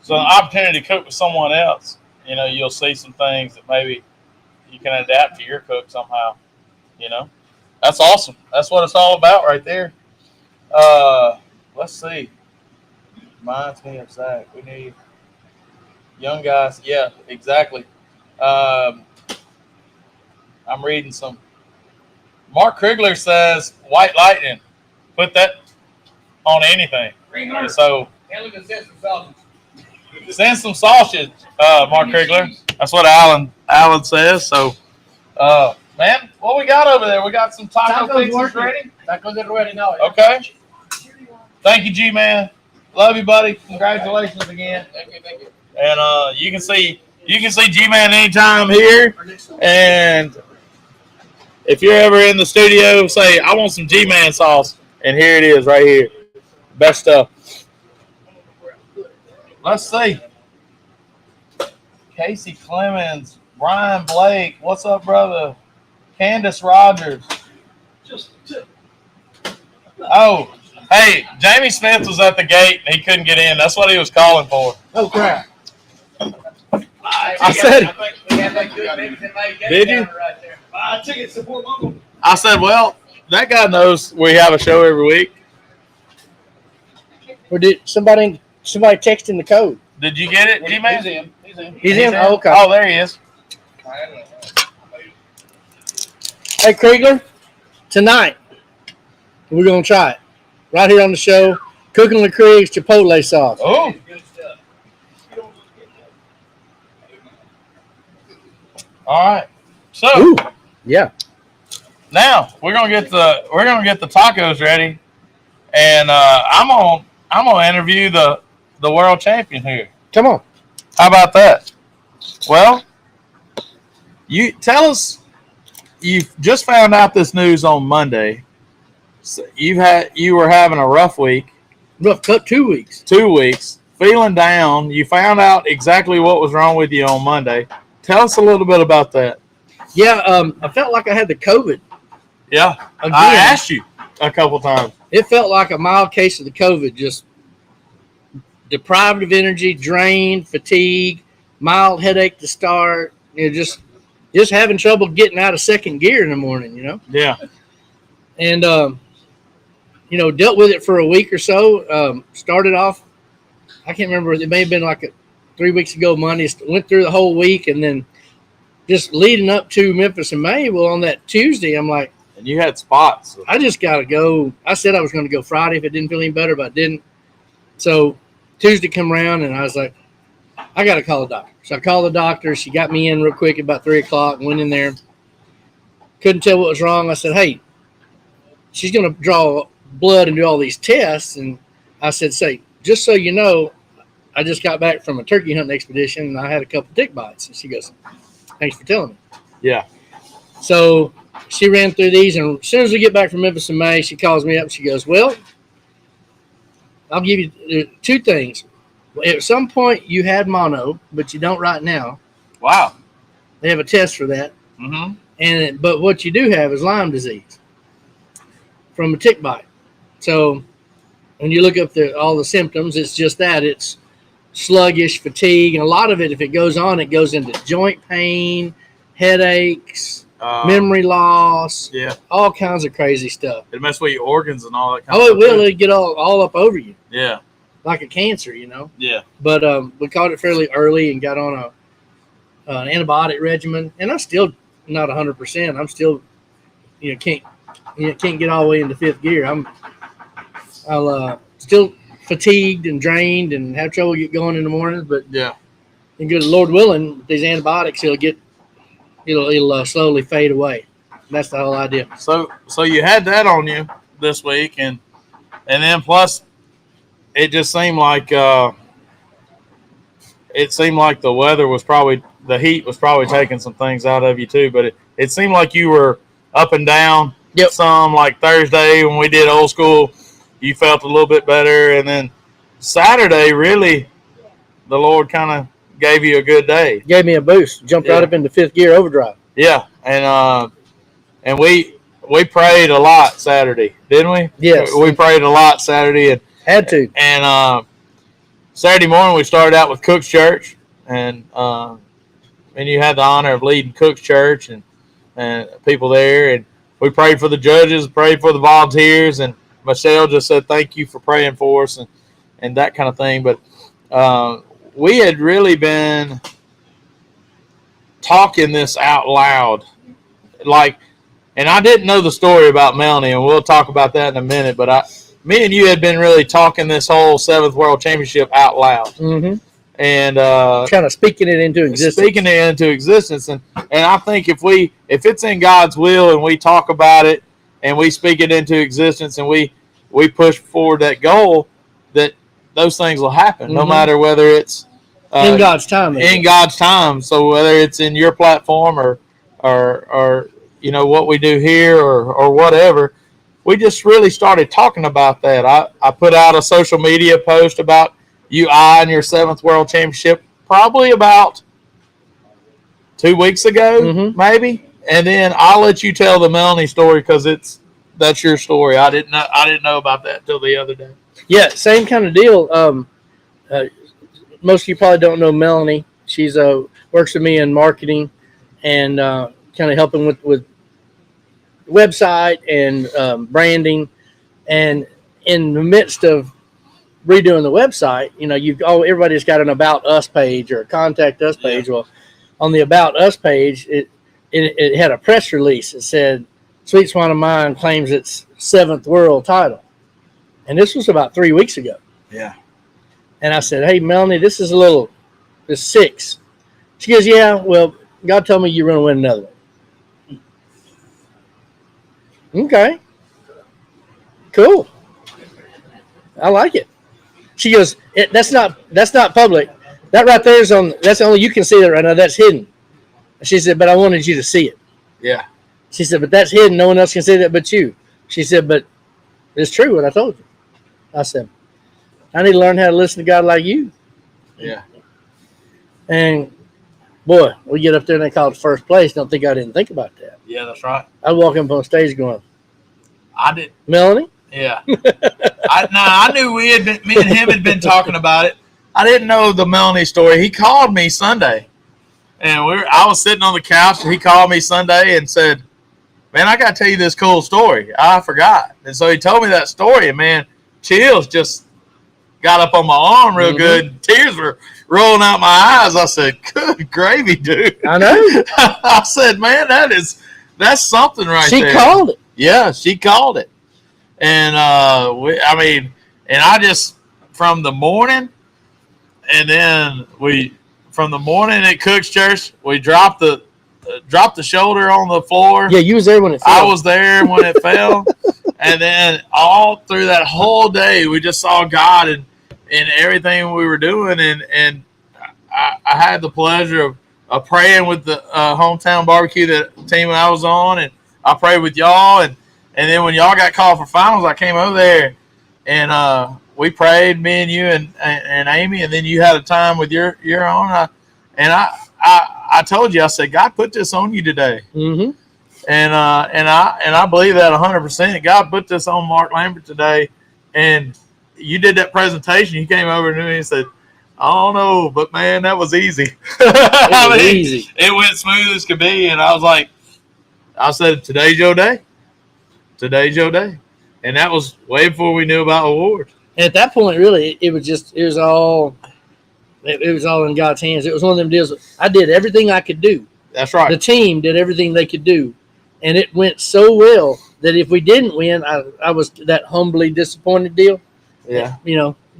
So an opportunity to cook with someone else. You'll see some things that maybe you can adapt to your cook somehow. That's awesome. That's what it's all about right there. Let's see. Reminds me of Zach. We need young guys. Yeah, exactly. I'm reading some. Mark Krigler says white lightning. Put that on anything. So send some sausage, Mark Krigler. That's what Alan says. So, man, what we got over there? We got some taco Tacos fixes working. ready. Tacos are ready now. Okay. Thank you, G-Man. Love you, buddy. Congratulations again. Thank you. And you can see G-Man anytime here. And if you're ever in the studio, say, I want some G-Man sauce. And here it is right here. Best stuff. Let's see. Casey Clemens, Brian Blake. What's up, brother? Candace Rogers. Oh, hey, Jamie Smith was at the gate and he couldn't get in. That's what he was calling for. Oh, crap. I said, did you? I took it to support Uncle. I said, well, that guy knows we have a show every week. Or did somebody texting the code? Did you get it, G-Man? He's in. He's in? Oh, okay. Oh, there he is. Hey, Kriegler, tonight we're going to try it right here on the show. Cooking the Krieg's Chipotle sauce. Oh. All right. So Ooh, yeah. now we're gonna get the tacos ready, and I'm gonna interview the world champion here. Come on. How about that? Well, you tell us. You just found out this news on Monday. So you were having a rough week, Rough cut 2 weeks. 2 weeks, feeling down. You found out exactly what was wrong with you on Monday. Tell us a little bit about that. Yeah, I felt like I had the COVID. Yeah, Again. I asked you a couple times. It felt like a mild case of the COVID, just deprived of energy, drained, fatigue, mild headache to start. Just having trouble getting out of second gear in the morning, Yeah, And, dealt with it for a week or so. Started off, I can't remember, it may have been like 3 weeks ago Monday. Went through the whole week, and then just leading up to Memphis and May. Well, on that Tuesday, I'm like, and you had spots. I just got to go. I said I was going to go Friday if it didn't feel any better, but I didn't. So Tuesday come around, and I was like, I got to call the doctor. So I called the doctor. She got me in real quick at about 3 o'clock, went in there. Couldn't tell what was wrong. I said, hey, she's going to draw blood and do all these tests. And I said, say, just so you know, I just got back from a turkey hunting expedition, and I had a couple tick bites. And she goes, thanks for telling me. Yeah. So she ran through these, and as soon as we get back from Memphis in May, she calls me up and she goes, well, I'll give you 2 things. At some point, you had mono, but you don't right now. Wow. They have a test for that. Mm-hmm. But what you do have is Lyme disease from a tick bite. So when you look up all the symptoms, it's just that. It's sluggish, fatigue, and a lot of it, if it goes on, it goes into joint pain, headaches, memory loss, Yeah. all kinds of crazy stuff. It mess with your organs and all that kind Oh, of it stuff. will. It'll get all up over you Yeah. like a cancer, Yeah. But we caught it fairly early and got on an antibiotic regimen, and I'm still not 100%. I'm still, can't get all the way into 5th gear. I'll still fatigued and drained and have trouble get going in the morning, but Yeah. and good Lord willing, with these antibiotics, it'll slowly fade away. That's the whole idea. So you had that on you this week, and then plus, it just seemed like the weather was the heat was probably taking some things out of you too. But it seemed like you were up and down. Yep. Some like Thursday when we did old school, you felt a little bit better, and then Saturday really, the Lord kind of gave you a good day. Gave me a boost. Jumped right Yeah. up into 5th gear overdrive. Yeah, and we prayed a lot Saturday, didn't we? Yes. We prayed a lot Saturday, Had to. and Saturday morning we started out with Cook's Church, and you had the honor of leading Cook's Church and people there, and we prayed for the judges, prayed for the volunteers, and Michelle just said thank you for praying for us and that kind of thing. But we had really been talking this out loud, and I didn't know the story about Melanie, and we'll talk about that in a minute. But me and you had been really talking this whole 7th World Championship out loud, Mm-hmm. and Kind of speaking it into existence. speaking it into existence. And I think if it's in God's will and we talk about it and we speak it into existence and we push forward that goal, that those things will happen, no Mhm. matter whether it's in God's time. in God's time. So whether it's in your platform or what we do here or whatever. We just really started talking about that. I put out a social media post about you eyeing your 7th World Championship probably about 2 weeks ago, maybe. And then I'll let you tell the Melanie story because that's your story. I didn't know about that till the other day. Yeah, same kind of deal. Most of you probably don't know Melanie. She's works with me in marketing and kind of helping with website and branding. And in the midst of redoing the website, everybody's got an About Us page or a Contact Us page. Well, on the About Us page, it had a press release. It said, Sweet Swan of Mine claims its 7th world title. And this was about 3 weeks ago. Yeah. And I said, hey, Melanie, this is 6. She goes, yeah, well, God told me you're going to win another one. Okay. Cool. I like it. She goes, that's not public. That right there that's only you can see that right now. That's hidden. She said, but I wanted you to see it. Yeah. She said, but that's hidden. No one else can see that but you. She said, but it's true what I told you. I said, I need to learn how to listen to God like you. Yeah. And, boy, we get up there and they call it first place. Don't think I didn't think about that. Yeah, that's right. I walk up on stage going, I did. Melanie? Yeah. I knew me and him had been talking about it. I didn't know the Melanie story. He called me Sunday. And I was sitting on the couch, and he called me Sunday and said, man, I got to tell you this cool story. I forgot. And so he told me that story, and, man, chills just got up on my arm real good. Tears were rolling out my eyes. I said, good gravy, dude. I know. I said, man, that's something right there. She called it. Yeah, she called it. And, I just, from the morning, and then from the morning at Cook's Church, we dropped the shoulder on the floor. Yeah, you was there when it fell. I was there when it fell. And then all through that whole day, we just saw God in everything we were doing. And I had the pleasure of praying with the hometown barbecue, that team I was on. And I prayed with y'all. And then when y'all got called for finals, I came over there and we prayed, me and you and Amy. And then you had a time with your own. I told you, I said, God put this on you today. Mm-hmm. And I believe that 100%. God put this on Mark Lambert today, and you did that presentation. You came over to me and said, "I don't know, but man, that was easy." Easy. It went smooth as could be, and I said, "Today's your day. Today's your day," and that was way before we knew about awards. And at that point, really, it was all in God's hands. It was one of them deals. I did everything I could do. That's right. The team did everything they could do. And it went so well that if we didn't win, I was that humbly disappointed deal. Yeah.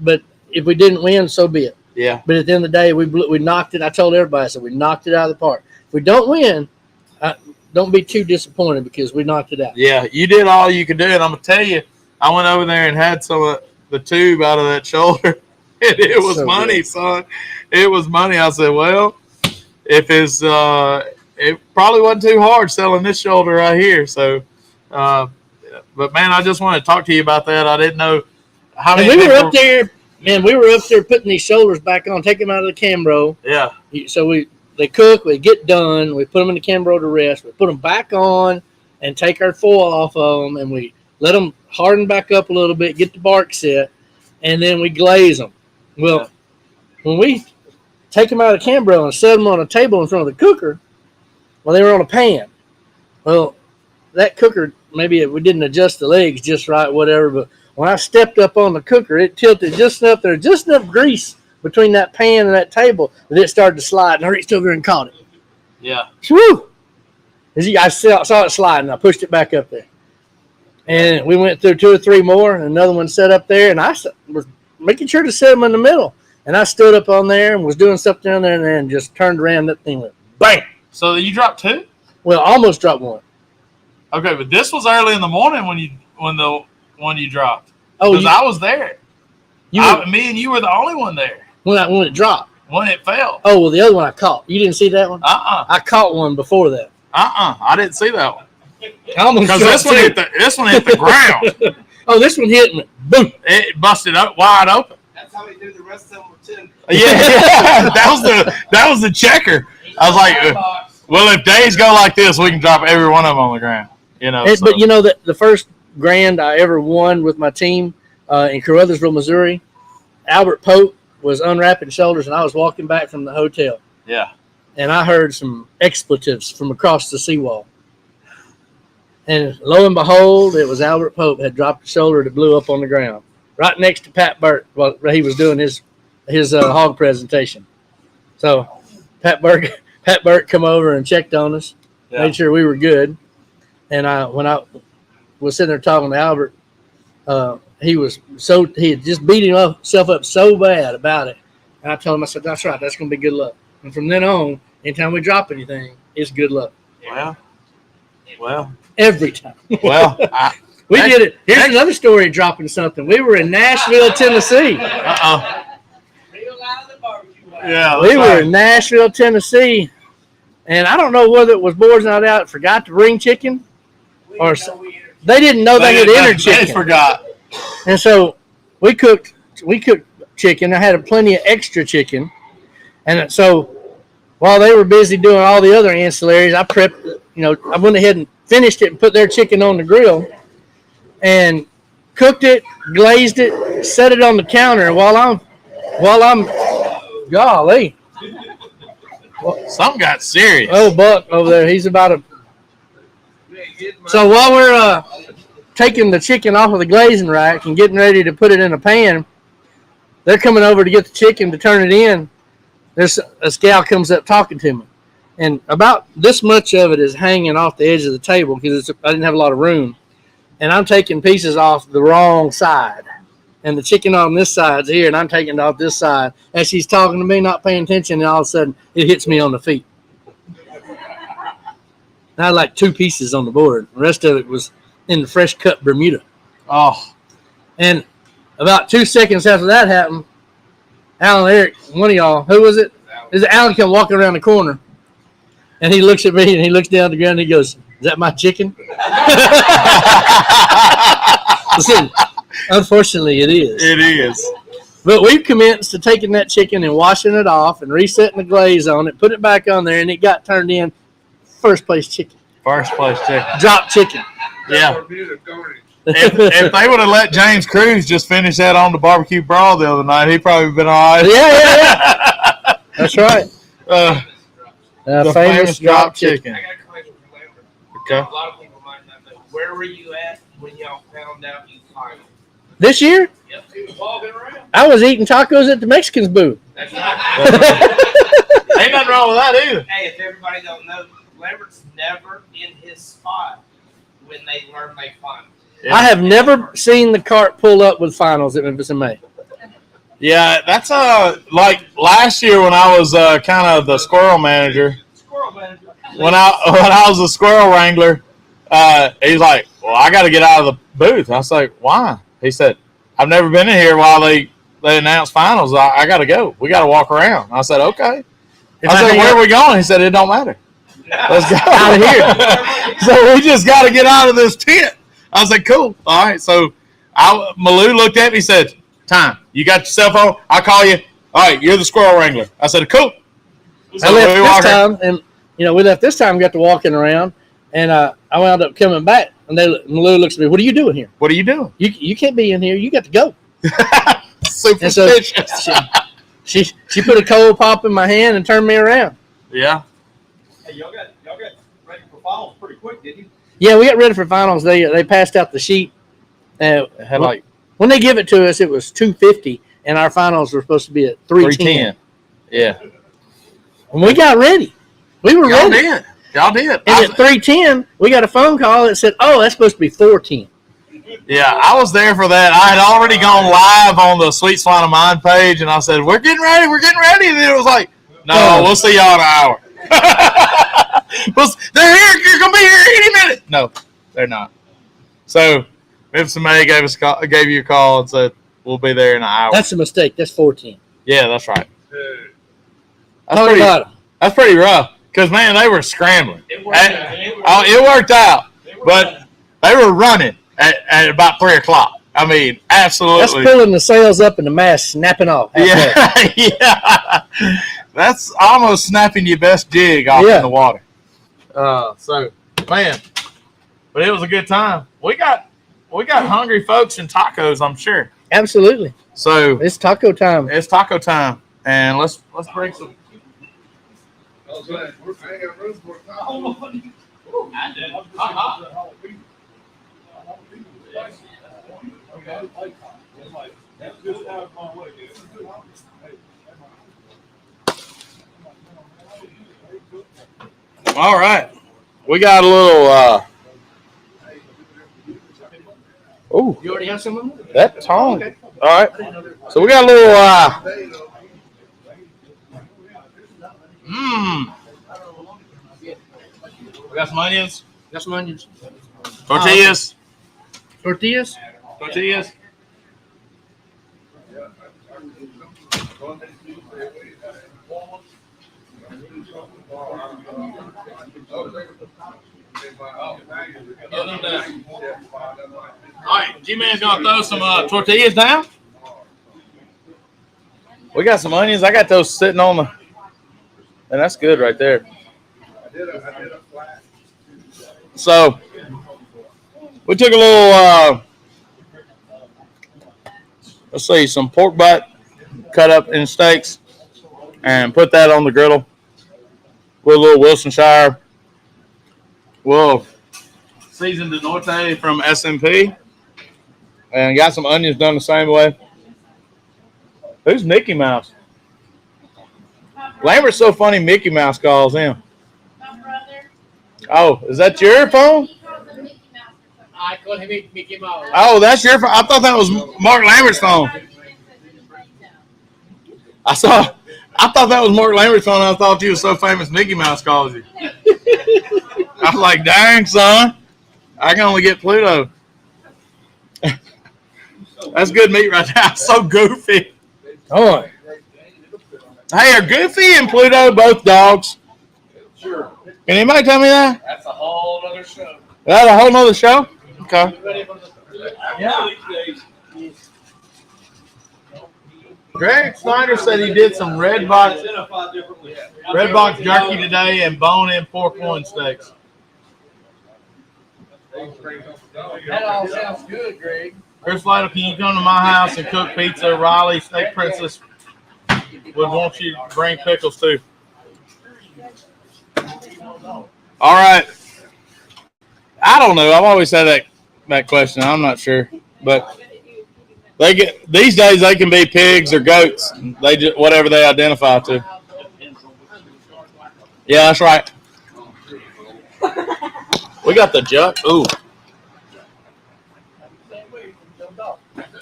But if we didn't win, so be it. Yeah. But at the end of the day, we knocked it. I told everybody, I said, we knocked it out of the park. If we don't win, don't be too disappointed because we knocked it out. Yeah, you did all you could do. And I'm going to tell you, I went over there and had some of the tube out of that shoulder. And it was so money, good. Son. It was money. I said, well, if it's it probably wasn't too hard selling this shoulder right here. So, but man, I just want to talk to you about that. I didn't know how many. And we were up there, man. We were up there putting these shoulders back on, taking them out of the Cambro. Yeah. So they cook, we get done, we put them in the Cambro to rest, we put them back on, and take our foil off of them, and we let them harden back up a little bit, get the bark set, and then we glaze them. Well, when we take them out of the Cambro and set them on a table in front of the cooker, well, they were on a pan. Well, that cooker, maybe we didn't adjust the legs just right, whatever, but when I stepped up on the cooker, it tilted just enough. There was just enough grease between that pan and that table that it started to slide, and I reached over and caught it. Yeah. Woo! I saw it slide, and I pushed it back up there. And we went through 2 or 3 more, and another one set up there, and I was making sure to set them in the middle. And I stood up on there and was doing something down there, and then just turned around. That thing went bang. So you dropped 2? Well, almost dropped 1. Okay, but this was early in the morning when the one you dropped. Oh, because I was there. Me and you were the only one there when it dropped. When it fell. Oh, well, the other one I caught. You didn't see that one? I caught one before that. I didn't see that one. I almost Because jumped this one hit the ground. Oh, this one hit me. Boom. It busted up wide open. That's how we do the rest of them with 10. Yeah, that was the checker. I was like, well, if days go like this, we can drop every one of them on the ground. You know. So. But you know that the first grand I ever won with my team in Caruthersville, Missouri, Albert Pope was unwrapping shoulders, and I was walking back from the hotel, Yeah. and I heard some expletives from across the seawall. And lo and behold, it was Albert Pope had dropped a shoulder that blew up on the ground, right next to Pat Burt while he was doing his hog presentation. So Pat Burt come over and checked on us, made sure we were good. And when I was sitting there talking to Albert, he had just beat himself up so bad about it. And I told him, I said, that's right, that's going to be good luck. And from then on, anytime we drop anything, it's good luck. Well. Every time. Well, we did it. Here's another story of dropping something. We were in Nashville, Tennessee. Yeah. We were in Nashville, Tennessee. And I don't know whether it was Boards Not Out forgot to bring chicken, or they didn't know they had entered chicken. They forgot. And so we cooked chicken. I had plenty of extra chicken. And so while they were busy doing all the other ancillaries, I prepped, I went ahead and finished it and put their chicken on the grill and cooked it, glazed it, set it on the counter. And while I'm golly. Something got serious. Oh, Buck over there, he's about to. So while we're taking the chicken off of the glazing rack and getting ready to put it in a pan, they're coming over to get the chicken to turn it in. There's a gal comes up talking to me, and about this much of it is hanging off the edge of the table because I didn't have a lot of room, and I'm taking pieces off the wrong side, and the chicken on this side's here, and I'm taking it off this side. As she's talking to me, not paying attention, and all of a sudden it hits me on the feet. I had like 2 pieces on the board. The rest of it was in the fresh cut Bermuda. Oh. And about 2 seconds after that happened, Alan Eric, one of y'all, who was it? Is Alan come walking around the corner, and he looks at me and he looks down at the ground and he goes, "Is that my chicken?" Listen, unfortunately, it is. It is. But we've commenced to taking that chicken and washing it off and resetting the glaze on it, put it back on there, and it got turned in first place chicken. First place chicken. Drop chicken. Yeah. If they would have let James Cruz just finish that on the barbecue brawl the other night, he'd probably been all right. Yeah. That's right. The Famous drop chicken. I got a question for Lambert. Okay. A lot of people might not know. Where were you at when y'all found out you climbed? This year, Yep, he was walking around. I was eating tacos at the Mexicans booth. That's right. Ain't nothing wrong with that either. Hey, if everybody don't know, Lambert's never in his spot when they learn they find him. Yeah. I have never seen the cart pull up with finals at Memphis in May. Yeah, that's like last year when I was kind of the squirrel manager. Squirrel man. When I was a squirrel wrangler, he's like, "Well, I got to get out of the booth." I was like, "Why?" He said, "I've never been in here while they announced finals. I got to go. We got to walk around." I said, "Okay." I said, "Where are we going?" He said, "It don't matter. Let's go out of here." So we just got to get out of this tent. I was like, "Cool, all right." So Malou looked at me and said, "Time. You got your cell phone? I'll call you. All right, you're the squirrel wrangler." I said, "Cool." So I left we walked this time, and we left this time. Got to walking around, and I wound up coming back. And Malou looks at me. "What are you doing here? What are you doing? You can't be in here. You got to go." And so Superstitious. she put a cold pop in my hand and turned me around. Yeah. Hey, y'all got ready for finals pretty quick, didn't you? Yeah, we got ready for finals. They passed out the sheet. Had like When they give it to us, it was 250, and our finals were supposed to be at 310. 310. Yeah. And we got ready. We were Y'all ready. did. Y'all did. And at 310, we got a phone call that said, "Oh, that's supposed to be 410." Yeah, I was there for that. I had already gone live on the Sweet Swine of Mine page, and I said, "We're getting ready. We're getting ready." And it was like, "No, we'll see y'all in an hour." They're here. You're gonna be here any minute. No, they're not. So Memphis in May gave you a call and said, "We'll be there in an hour." That's a mistake. That's 410. Yeah, that's right. Talk about 'em. That's pretty rough. Because, man, they were scrambling. It worked out. It worked out. but they were running at about 3 o'clock. I mean, That's absolutely. pulling the sails up and the mast snapping off. Yeah, yeah. That's almost snapping your best jig off Yeah. in the water. So, man, but it was a good time. We got hungry folks and tacos, I'm sure. Absolutely. So It's taco time. it's taco time, and let's bring some. All right, we got a little. Oh, You already have some of them? that tongue. All right, so we got a little. We got some onions, Got some onions. tortillas, Tortillas? tortillas. All right, G-Man's gonna throw some tortillas down. We got some onions. I got those sitting on the, and that's good right there. So we took a little, let's see, some pork butt cut up in steaks, and put that on the griddle with a little Wilsonshire. Well, seasoned de Norte from SMP, and got some onions done the same way. Who's Mickey Mouse? Lambert's so funny. Mickey Mouse calls him. My brother. Oh, is that your phone? He calls him Mickey Mouse or something. I call him Mickey Mouse. Oh, that's your phone. I thought that was Mark Lambert's phone. I thought that was Mark Lambert's phone. I thought you were so famous Mickey Mouse calls you. I was like, dang, son. I can only get Pluto. That's good meat right there. So goofy. Oh, Hey, are Goofy and Pluto both dogs? Sure. Can anybody tell me that? That's a whole other show. Is that a whole nother show? Okay. Yeah. Greg Snyder said he did some red box jerky today and bone-in pork loin steaks. that all sounds good, Greg. Chris Lytle, can you come to my house and cook pizza? Riley, Steak Princess would want you to bring pickles too. All right. I don't know. I've always had that question. I'm not sure, but these days they can be pigs or goats. They just whatever they identify to. Yeah, that's right. We got the jug. Ooh.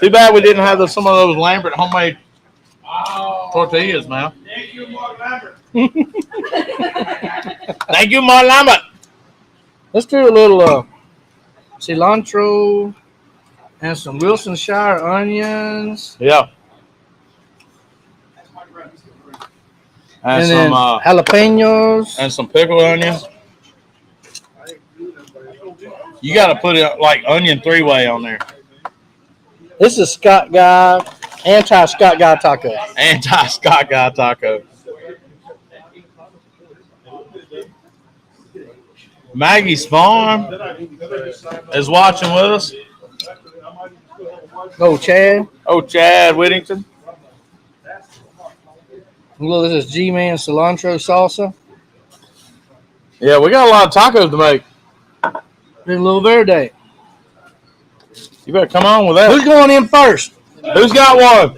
Too bad we didn't have some of those Lambert homemade tortillas, man. Thank you, Mark Lambert. Thank you, Mark Lambert. Let's do a little cilantro and some Wilsonshire onions. Yeah. And then some jalapenos. and some pickled onions. You got to put it like onion three-way on there. This is Scott Guy, anti-Scott Guy taco. Anti-Scott Guy taco. Maggie's Farm is watching with us. Oh, Chad. Oh, Chad Whittington. Well, this is G-Man cilantro salsa. Yeah, we got a lot of tacos to make. Then a little verde. You better come on with that. Who's going in first? Who's got one?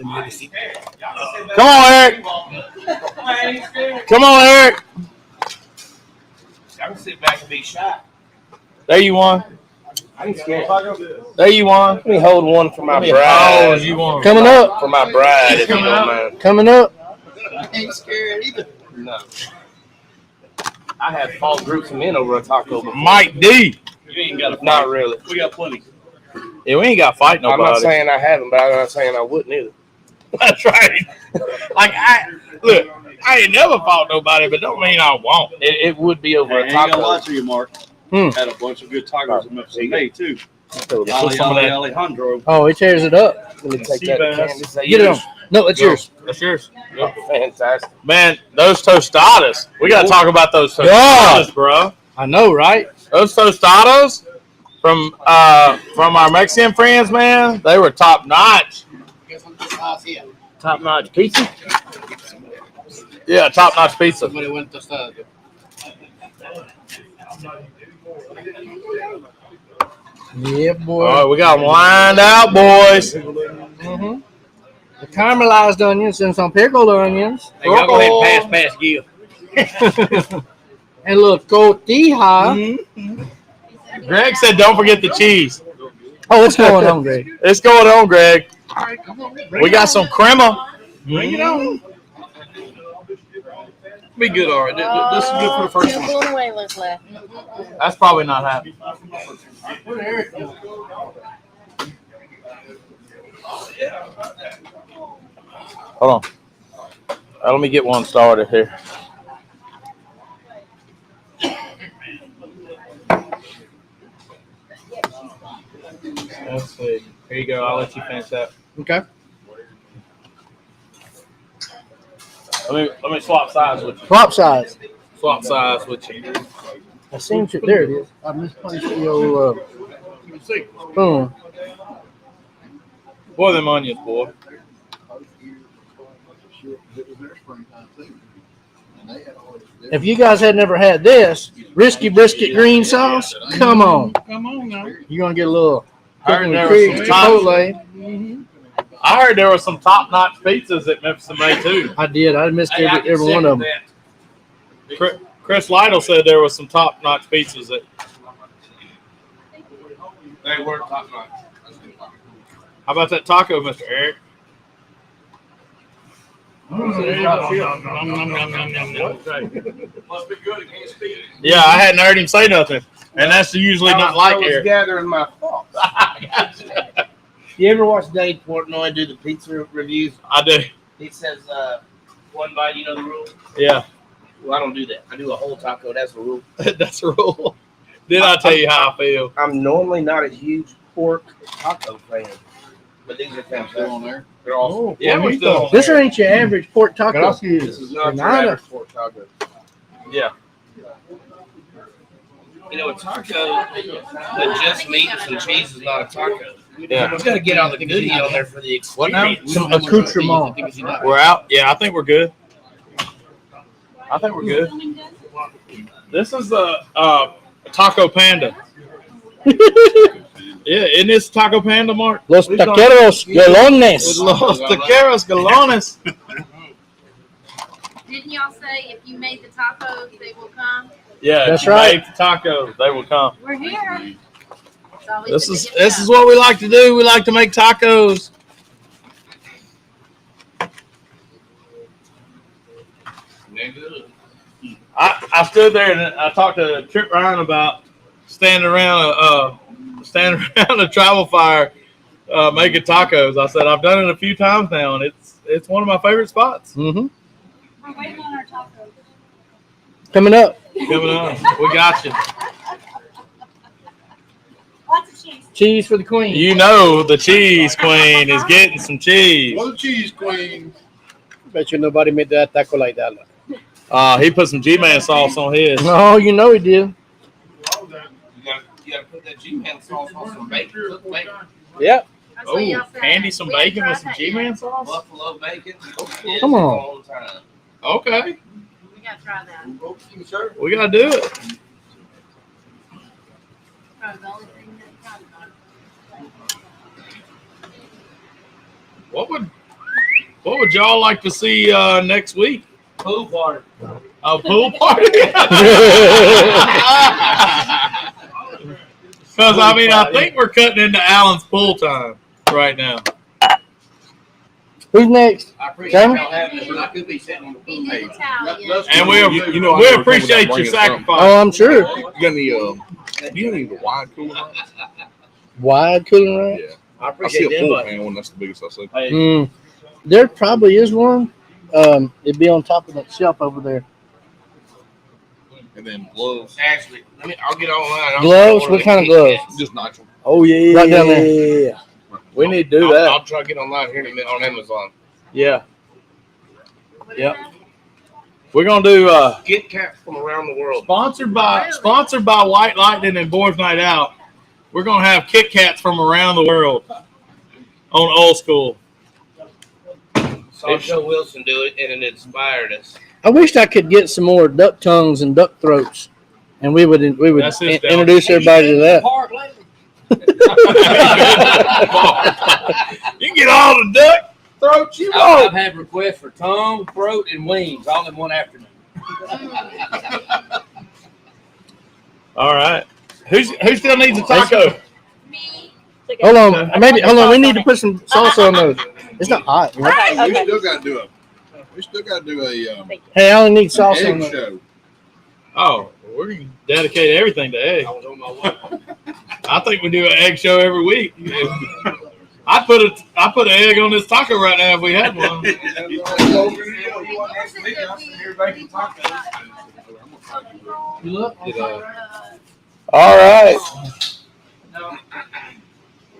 Come on, Eric. Come on, Eric. I can sit back and be shy. There you won. I can scared. There you won. Let me hold one for my Oh, bride. you won. Coming up. For my bride, if you Coming don't up. mind. Coming up. I ain't scared either. No. I had fought groups of men over a taco before. Mike D. You ain't got a Not really. We got plenty. Yeah, we ain't got to fight I'm not nobody. saying I haven't, but I'm not saying I wouldn't either. That's right. Like, I ain't never fought nobody, but don't mean I won't. It would be over a taco. to you, Mark. Had a bunch of good tacos in Memphis in May too. Some of that. Alejandro. Oh, he tears it up. Let me Sea take that. bass. Candace. Say Get it yours. on. No, it's Go. yours. That's yours. Fantastic. Man, those tostadas. We got to talk about those tostadas, God. bro. I know, right? Those tostadas from our Mexican friends, man, they were top notch. Top notch pizza. Yeah, top notch pizza. Somebody went to start. Yeah, boy. All right, we got them lined out, boys. Mm-hmm. The caramelized onions and some pickled onions. Hey, y'all go ahead and pass Gil. And a little tortilla. Greg said, "Don't forget the cheese." Oh, what's going on, Greg? It's going on, Greg. All right, come on. We got some crema. Bring it on. Be good, all right. This is good for the first one. Two Buñuelos left. That's probably not happening. Hold on. Let me get one started here. Let's see. Here you go. I'll let you finish that. Okay. Let me swap sides with you. Swap size. Swap sides with you. I seem to. There it is. I misplaced the old spoon. Boy, them onions, boy. If you guys had never had this risky brisket green sauce, come on. Come on now. You're gonna get a little I heard Cooking there Creek was some top, Chipotle. I heard there were some top-notch pizzas at Memphis in May too. I did. I missed Hey, I every can one of them. second that. Chris Lytle said there was some top-notch pizzas at. They were top notch. How about that taco, Mr. Eric? Must be good. Can't speak. Yeah, I hadn't heard him say nothing, and that's usually not like I was Eric. gathering my thoughts. You ever watch Dave Portnoy do the pizza reviews? I do. He says, one bite, you know the rule? Yeah, Well, I don't do that. I do a whole taco. That's the rule. that's a rule. Did I tell you how I feel? I'm normally not a huge pork taco fan, but these are fantastic. there. They're awesome. Yeah, we're still. This ain't your average pork taco. This is not your Nada. average pork taco. Yeah. You know, a taco with just meat and some cheese is not a taco. Yeah. You got to get all the goodie on there for the experience. Some accoutrement. We're out. Yeah, I think we're good. I think we're good. This is the Taco Panda. Yeah, isn't this Taco Panda, Mark? Los taqueros galones. Los Taqueros Galones. Didn't y'all say if you made the tacos, they will come? Yeah, That's if you right. make the tacos, they will come. We're here. It's always This good is to get this done. is what we like to do. We like to make tacos. I stood there and I talked to Trip Ryan about standing around a travel fire making tacos. I said I've done it a few times now, and it's one of my favorite spots. Mm-hmm. We're waiting on our tacos. Coming up. Coming on, we got you. Lots of cheese. Cheese for the queen. You know the cheese queen is getting some cheese. What a cheese queen. Bet you nobody made that taco like that. He put some G-Man sauce on his. No, you know he did. You gotta put that G-Man sauce on some bacon. Cooked bacon. Yep. That's what y'all said. Candy some We ain't bacon with tried some that yet. G-Man sauce. Buffalo bacon. Come on. All the time. Okay, We gotta try that. Sure. we gotta do it. Probably the only thing that comes on. What would y'all like to see next week? Pool party. A pool party? Because I mean, I think we're cutting into Allen's pool time right now. Who's next? I appreciate Jamie? y'all having us. I could be sitting on the He pool did table. Italian. And we You know, I we never appreciate come your with that bringing sacrifice. Oh, I'm sure. You got any? Do you have any of the wide cooler? Wide cooling rack? Yeah. I I see a appreciate the full invite. pan one. That's the biggest I see. Mm. There probably is one. It'd be on top of that shelf over there. and then gloves. Actually, I'll get online. I'll Gloves? order What the kind of Kit gloves? Kats. Just natural. Oh yeah, Right down there. yeah. We need to do I'll, that. I'll try to get online here in a minute on Amazon. Yeah, What is Yep. that? we're gonna do Kit Kats from around the world. sponsored by Really? White Lightning and Boys Night Out. We're gonna have Kit Kats from around the world on Old School. Saw Joe Wilson do it, and it inspired us. I wished I could get some more duck tongues and duck throats, and we would That's his down. introduce everybody to that. You can get all the duck throats you want. I've had requests for tongue, throat, and wings all in one afternoon. All right. Who still needs a taco? Me. Hold on, hold on. We need to put some salsa on those. It's not hot. you know? Okay, We okay. still got to do a. We still got to do a Hey, I only need salsa on egg those. show. Oh, we're gonna dedicate everything to egg. I was on my way. I think we do an egg show every week. I put an egg on this taco right now if we had one. You look. All right.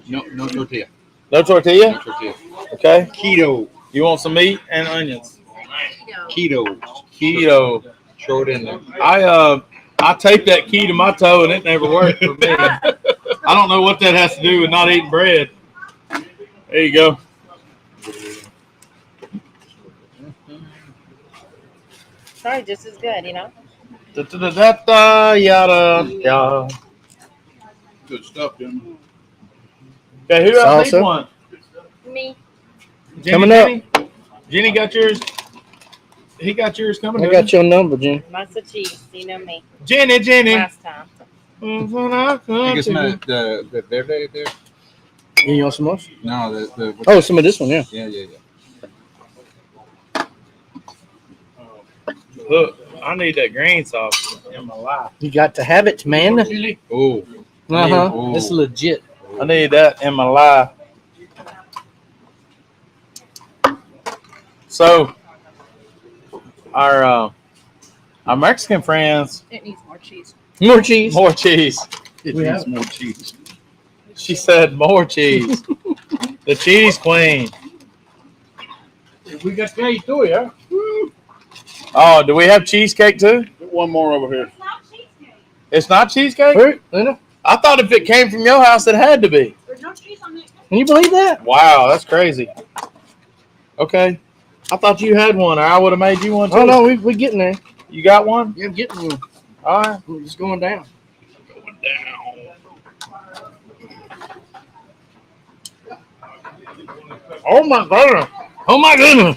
No tortilla. No tortilla? Tortilla. Okay. Keto. You want some meat and onions? Keto. Keto. Throw it in there. I taped that key to my toe and it never worked for me. I don't know what that has to do with not eating bread. There you go. Probably just as good, you know. Da-da-da-da-da, yada, yada. Good stuff, gentlemen. Okay, who else needs Salsa. one? Me. Jenny, Coming up. Jenny got yours. He got yours coming. I got your number, Jen. Lots of cheese. You know me. Jenny. Last time. I guess the verde there. You want some more? No, the Oh, some of this one, yeah. yeah. Look, I need that green sauce in my life. You got to have it, man. Oh, Uh-huh. It's legit. I need that in my life. So, our Mexican friends, It needs more cheese. More cheese. more cheese. it We needs have- more cheese. She said more cheese. The cheese queen. We got cake too, yeah? Oh, do we have cheesecake too? One more over here. It's not cheesecake. It's not cheesecake? Hurt, Linda? I thought if it came from your house, it had to be. There's no cheese on that. Can you believe that? Wow, that's crazy. Okay. I thought you had one, or I would have made you one too. Oh, no, we're getting there. You got one? You're getting one. All right. It's going down. Going down. Oh, my goodness. Oh, my goodness.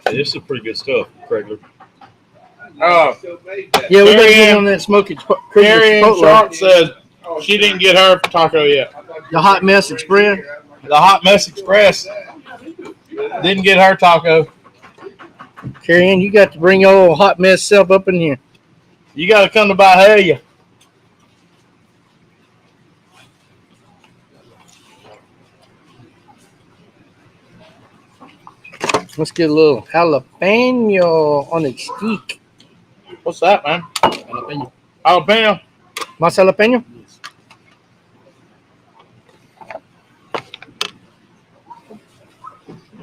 This is pretty good stuff, Craigler. Yeah, we got to Carrie get Ann- on that smoky Carrie Ann Chipotle. Sharp said she didn't get her taco yet. The hot mess express. The Hot Mess Express didn't get her taco. Carrie Ann, you got to bring your old hot mess self up in here. You got to come to Bahia. Let's get a little jalapeno on the stick. What's that, man? Jalapeno. Más jalapeno?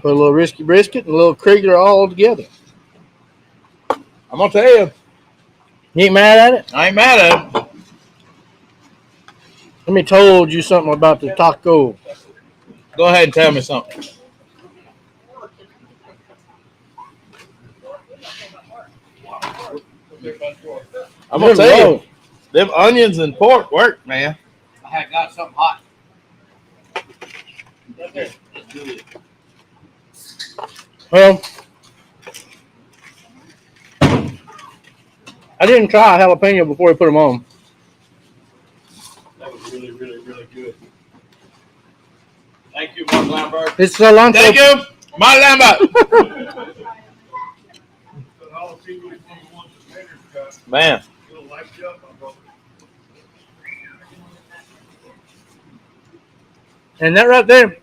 Put a little risky brisket and a little Krieger all together. I'm going to tell you, You ain't mad at it? I ain't mad at it. Let me told you something about the taco. Go ahead and tell me something. I'm going to tell you, them onions and pork work, man. I had got something hot. Well, I didn't try jalapeno before we put them on. That was really, really, really good. Thank you, Mark Lambert. It's cilantro. Thank you, my Lambert. Man, And that right there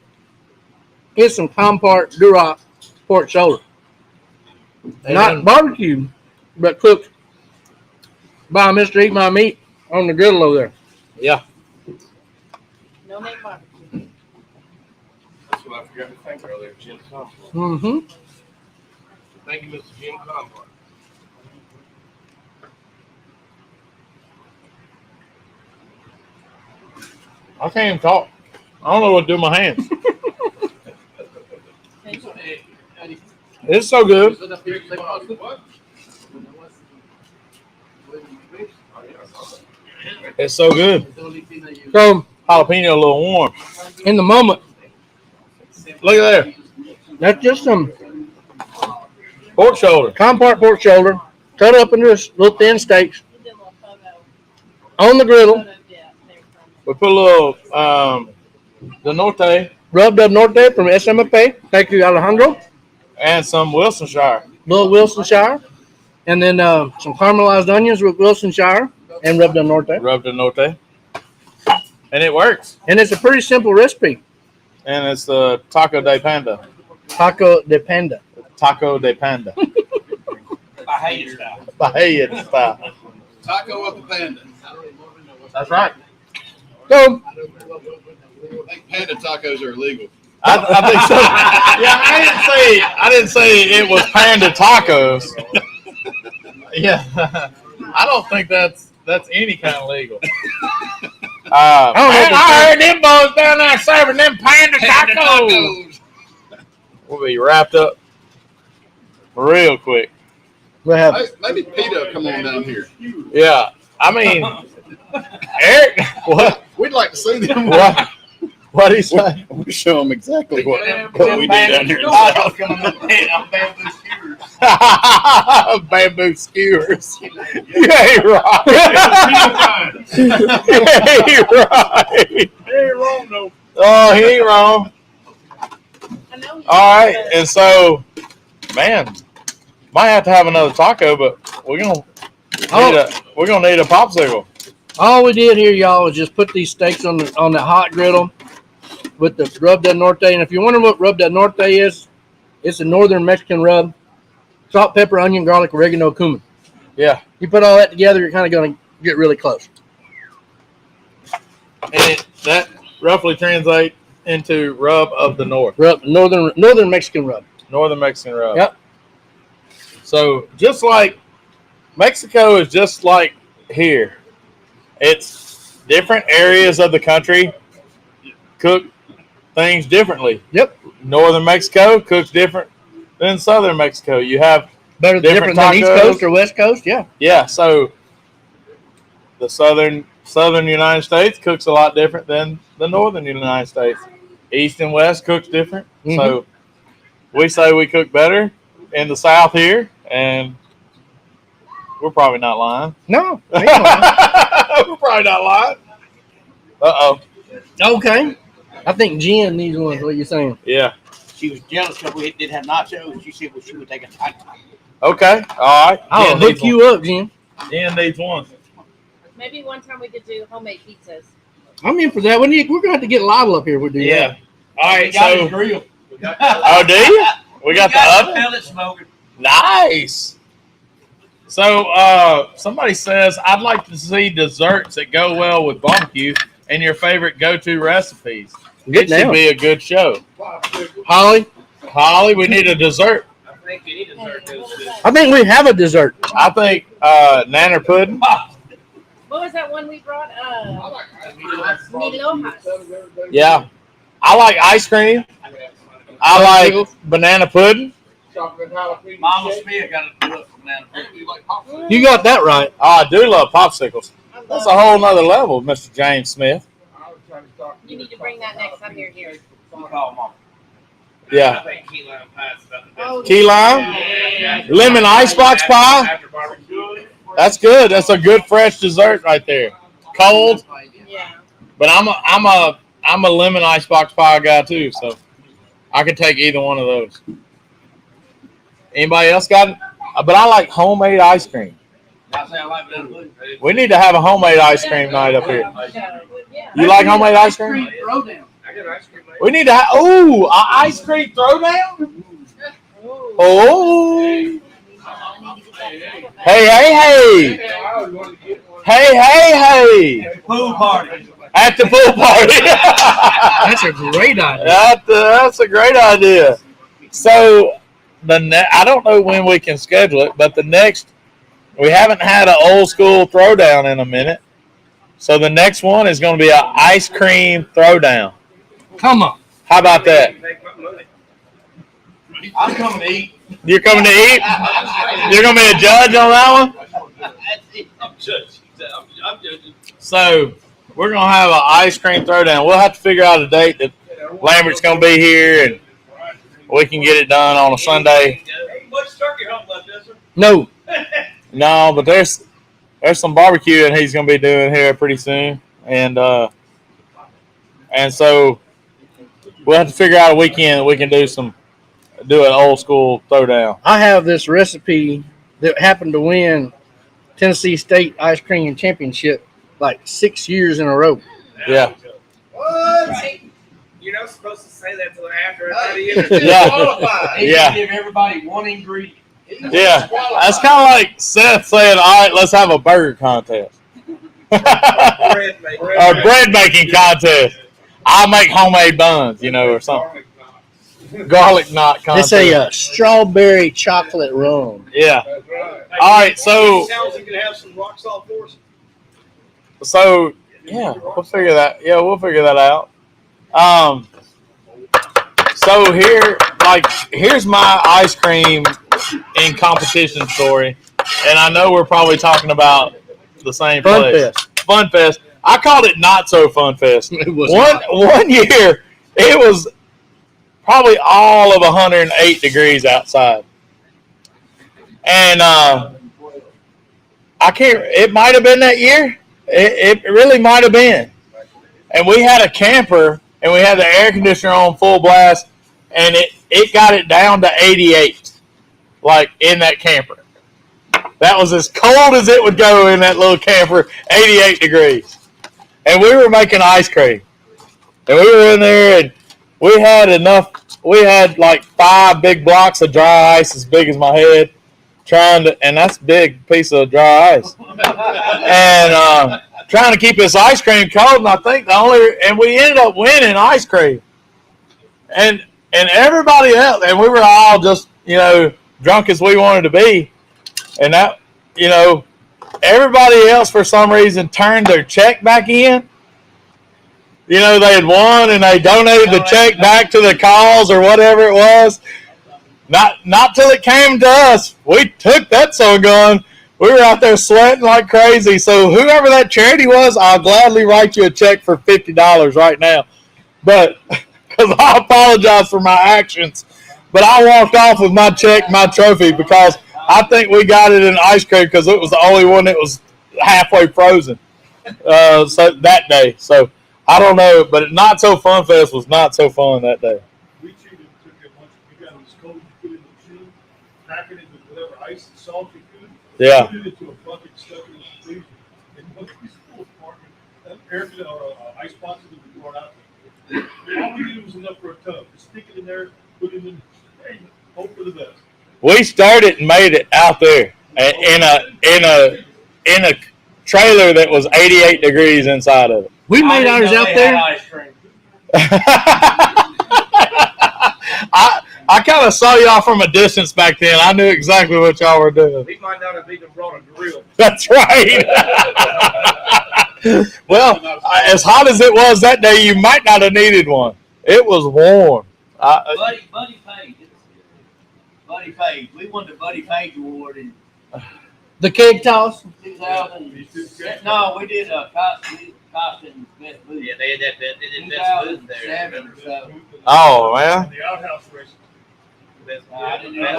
is some Compart Duroc pork shoulder. Not barbecue, but cooked by Mr. Eat My Meat on the griddle over there. Yeah. No meat barbecue. That's what I forgot to thank earlier, Jim Comport. Mm-hmm. Thank you, Mr. Jim Comport. I can't even talk. I don't know what to do with my hands. It's so good. It's so good. So Jalapeno a little warm. in the moment, Look at there. that's just some Pork shoulder. compart pork shoulder cut up into little thin steaks We did a little photo. on the griddle, Photo dip there from We put a little the Norte rubbed up Norte from SMFA. Thank you, Alejandro. and some Wilsonshire. Little Wilsonshire. And then some caramelized onions with Wilsonshire and rubbed up Norte. Rubbed the Norte. And it works. And it's a pretty simple recipe. And it's the Taco de Panda. Taco de Panda. Taco de Panda. I hate it style. Bahia style. Taco of the panda. That's right. So I think panda tacos are illegal. I think so. Yeah, I didn't say it was panda tacos. Yeah, I don't think that's any kind of legal. I heard them boys down there serving them panda tacos. We'll be wrapped up real quick. we'll have Hey, maybe PETA will come on down here. Yeah, I mean, Eric, what? We'd like to see them. What did he say? We'll show them exactly what we do down here. Bamboo skewers. You ain't right. You ain't right. He ain't wrong though. Oh, he ain't wrong. I know you. All right, and so, man, might have to have another taco, but we're gonna need a popsicle. all we did here, y'all, is just put these steaks on the hot griddle with the rub del norte. And if you wonder what rub del norte is, it's a northern Mexican rub. Salt, pepper, onion, garlic, oregano, cumin. Yeah, You put all that together, you're kind of going to get really close. and that roughly translates into rub of the north, Rub, northern Mexican rub. northern Mexican rub. Yep. So just like Mexico is just like here, it's different areas of the country cook things differently. Yep. Northern Mexico cooks different than southern Mexico. You have Different than East tacos. Coast or West Coast, yeah. So the southern United States cooks a lot different than the northern United States. East and West cooks different. So we say we cook better in the South here, and we're probably not lying. No. ain't no lie. We're probably not lying. Uh-oh. Okay. I think Jen needs one. What you saying? Yeah. She was jealous because we did have nachos. She said, well, she would take a taco. Okay. All right. I'll Jen hook needs you up, Jen. one. Jen needs one. Maybe one time we could do homemade pizzas. I'm in for that. We're going to have to get Lyle up here. We'll do Yeah. All right. Got his So, grill. oh, do you? We got the oven? pellet smoker. Nice. So, somebody says, I'd like to see desserts that go well with barbecue and your favorite go-to recipes. Get It should down. be a good show. Holly, Holly, we need a dessert. I think any dessert goes good. I think we have a dessert. I think nanner pudding. What was that one we brought? Milojas. Yeah. I like ice cream. I like banana pudding. Mama Smith got to do it from now. You got that right. Oh, I do love popsicles. That's a whole nother level, Mr. James Smith. You need to bring that next time you're here. Call Mama. I Yeah. think key lime pie is about the best. Oh, Key lime, lemon icebox pie. After barbecue. That's good. That's a good fresh dessert right there. Cold, yeah. but I'm a lemon icebox pie guy too, so I could take either one of those. Anybody else got it? But I like homemade ice cream. I say I like banana pudding. We need to have a homemade ice cream night up here. Yeah. You like homemade ice cream? I get ice cream. Later. We need to have an ice cream throwdown. Oh, hey! Hey. Pool party. At the pool party. That's a great idea. That's a great idea. So I don't know when we can schedule it, but we haven't had an old school throwdown in a minute. So the next one is going to be an ice cream throwdown. Come on. How about that? I'm coming to eat. You're coming to eat? You're going to be a judge on that one? I'm judging. I'm judging. So we're going to have an ice cream throwdown. We'll have to figure out a date that Lambert's going to be here and we can get it done on a Sunday. Ain't much turkey hunt left, is there? No. No, but there's some barbecuing he's going to be doing here pretty soon. And so we'll have to figure out a weekend that we can do an old school throwdown. I have this recipe that happened to win Tennessee State Ice Cream Championship like 6 years in a row. Yeah. What? You're not supposed to say that till after everybody Yeah. Yeah. Give everybody one ingredient. Yeah. That's kind of like Seth saying, all right, let's have a burger contest. Or bread making contest. I'll make homemade buns, or something. Garlic knot contest. It's a strawberry chocolate rum. Yeah. All right, so You can have some rock salt for us. yeah, we'll figure that. Yeah, we'll figure that out. So here's my ice cream in competition story, and I know we're probably talking about the same Fun place. Fest. Fun Fest. I called it Not So Fun Fest. It was One year, it was probably all of 108 degrees outside, and I can't. It might have been that year. It really might have been. And we had a camper, and we had the air conditioner on full blast, and it got it down to 88, like in that camper. That was as cold as it would go in that little camper, 88 degrees. And we were making ice cream. And we were in there, and we had like 5 big blocks of dry ice as big as my head, and that's a big piece of dry ice. And trying to keep this ice cream cold, and I think and we ended up winning ice cream. And everybody else, and we were all just, drunk as we wanted to be. And that, everybody else for some reason turned their check back in. They had won and they donated the check back to the cause or whatever it was. Not till it came to us. We took that son gun. We were out there sweating like crazy. So whoever that charity was, I'll gladly write you a check for $50 right now. But because I apologize for my actions. But I walked off with my check, my trophy, because I think we got it in ice cream because it was the only one that was halfway frozen. So that day. So I don't know, but Not So Fun Fest was not so fun that day. We cheated and took a bunch of, we got these cold you put in the machine, pack it into whatever ice and salt you could. Yeah. Put it into a bucket stuck in the freezer. And one of these school apartment, ice boxes that we brought out. All we needed was enough for a tub. Just stick it in there, put it in, hey, hope for the best. We started and made it out there in a trailer that was 88 degrees inside of it. We made ours out there. Ice cream. I kind of saw y'all from a distance back then. I knew exactly what y'all were doing. We might not have even brought a grill. That's right. Well, as hot as it was that day, you might not have needed one. It was warm. Buddy Page. Buddy Page. We won the Buddy Page Award in The keg toss. 2000. No, we did Costin's best booth. Yeah, they had that. They did best booth there. 2007 or so. Oh, man. The outhouse race.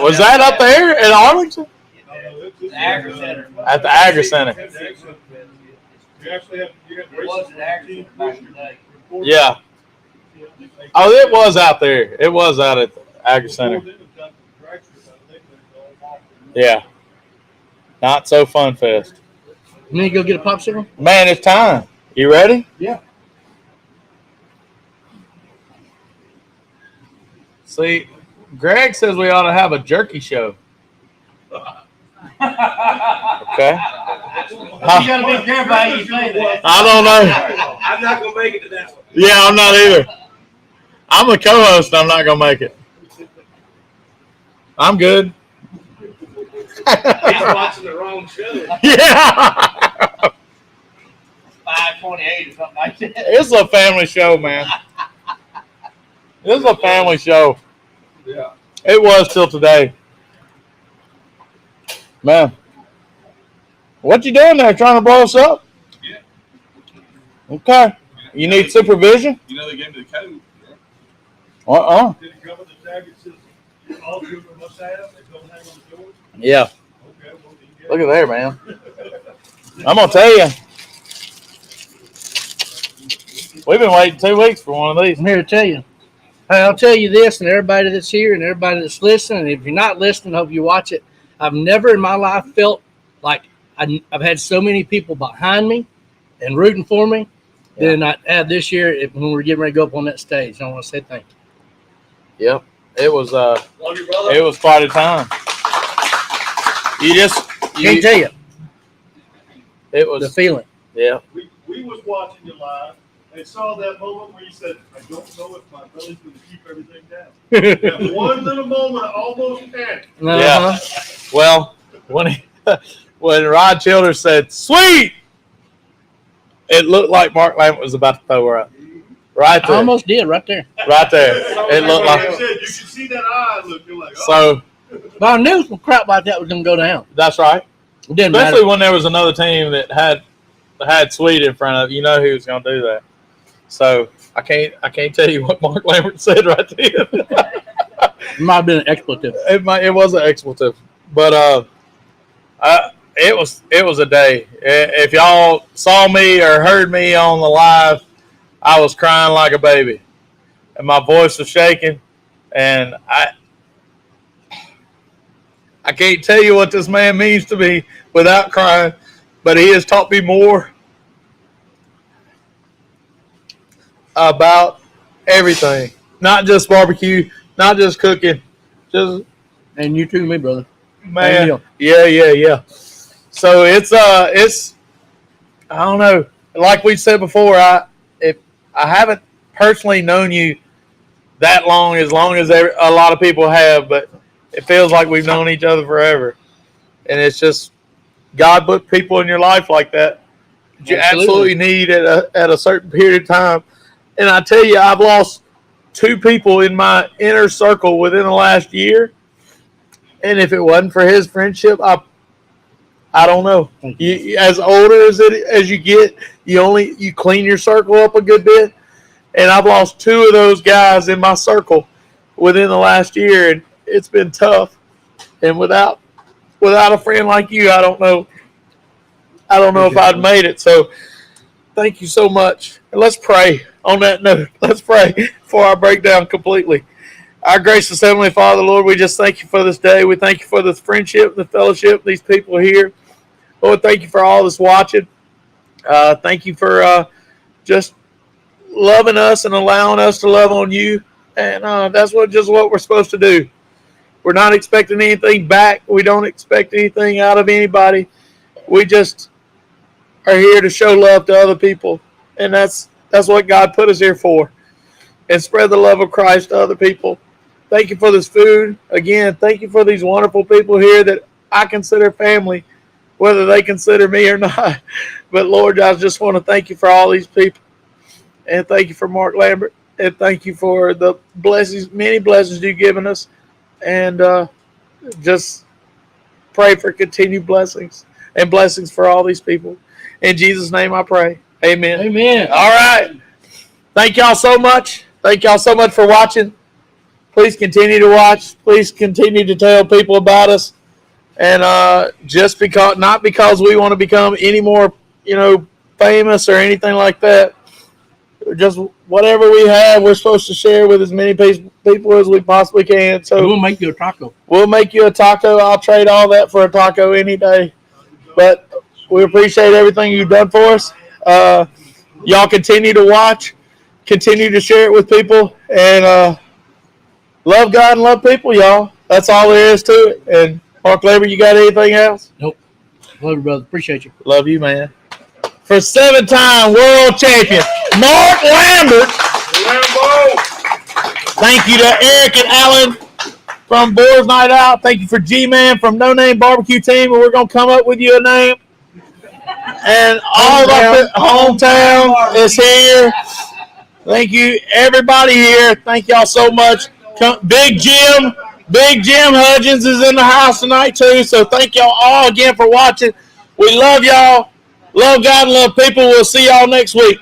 Was that up there in Arlington? The Agri Center. At the Agri Center. You actually have It was an Agri Center back in the day. Yeah. Oh, it was out there. It was out at the Agri Center. Yeah. Not So Fun Fest. You need to go get a popsicle? Man, it's time. You ready? Yeah. See, Greg says we ought to have a jerky show. Okay. You gotta be careful how you say that. I don't know. I'm not gonna make it to that one. Yeah, I'm not either. I'm a co-host. I'm not gonna make it. I'm good. He's watching the wrong show. Yeah. 528 or something like that. It's a family show, man. It's a family show. Yeah. It was till today. Man. What you doing there? Trying to blow us up? Yeah. Okay. You need supervision? You know they gave me the code. Uh-uh. Did it come with the tag that says all children must have? They don't hang on the door? Yeah. Okay, well, then you Look at there, man. I'm going to tell you. We've been waiting 2 weeks for one of these. I'm here to tell you. Hey, I'll tell you this, and everybody that's here and everybody that's listening, if you're not listening, I hope you watch it. I've never in my life felt like I've had so many people behind me and rooting for me than I had this year when we're getting ready to go up on that stage. I want to say thank you. Yep. It was Love you, brother. it was quite a time. Can't tell you It the was feeling. yeah. We was watching you live and saw that moment where you said, I don't know if my belly's going to keep everything down. That one little moment, I almost panicked. Yeah. Well, when Rod Childers said "sweet," it looked like Mark Lambert was about to throw her up. Right I there. almost did right there. Right there. It looked Like I like said, you can see that eye look. You're like, oh. so. But I knew some crap like that was going to go down. That's right. It didn't Especially matter. when there was another team that had Sweet in front of you, know who was going to do that. So I can't tell you what Mark Lambert said right there. It might have been an expletive. It was an expletive, but it was a day. If y'all saw me or heard me on the live, I was crying like a baby, and my voice was shaking, and I can't tell you what this man means to me without crying, but he has taught me more about everything, not just barbecue, not just cooking, just And you too, me, brother. man. Thank Yeah. So it's I don't know. Like we said before, I haven't personally known you that long as a lot of people have, but it feels like we've known each other forever. And it's just God put people in your life like that you absolutely need at a certain period of time. And I tell you, I've lost 2 people in my inner circle within the last year. And if it wasn't for his friendship, I don't know. You, as older as you get, you clean your circle up a good bit. And I've lost 2 of those guys in my circle within the last year, and it's been tough. And without a friend like you, I don't know if I'd made it. So thank you so much. And let's pray on that note. Let's pray before I break down completely. Our gracious Heavenly Father, Lord, we just thank you for this day. We thank you for this friendship, the fellowship, these people here. Lord, thank you for all this watching. Thank you for just loving us and allowing us to love on you. And that's what we're supposed to do. We're not expecting anything back. We don't expect anything out of anybody. We just are here to show love to other people. And that's what God put us here for. And spread the love of Christ to other people. Thank you for this food. Again, thank you for these wonderful people here that I consider family, whether they consider me or not. But Lord, I just want to thank you for all these people. And thank you for Mark Lambert. And thank you for the blessings, many blessings you've given us. And just pray for continued blessings and blessings for all these people. In Jesus' name I pray. Amen. Amen. All right. Thank y'all so much. Thank y'all so much for watching. Please continue to watch. Please continue to tell people about us. And not because we want to become any more, famous or anything like that. Just whatever we have, we're supposed to share with as many people as we possibly can. So We'll make you a taco. we'll make you a taco. I'll trade all that for a taco any day. But we appreciate everything you've done for us. Y'all continue to watch. Continue to share it with people. And love God and love people, y'all. That's all there is to it. And Mark Lambert, you got anything else? Nope. Love you, brother. Appreciate you. Love you, man. For 7-time world champion, Mark Lambert. Thank you to Eric and Alan from Boys Night Out. Thank you for G-Man from No Name Barbecue Team. And we're going to come up with you a name. And all of our hometown is here. Thank you, everybody here. Thank y'all so much. Big Jim Hudgens is in the house tonight, too. So thank y'all all again for watching. We love y'all. Love God and love people. We'll see y'all next week.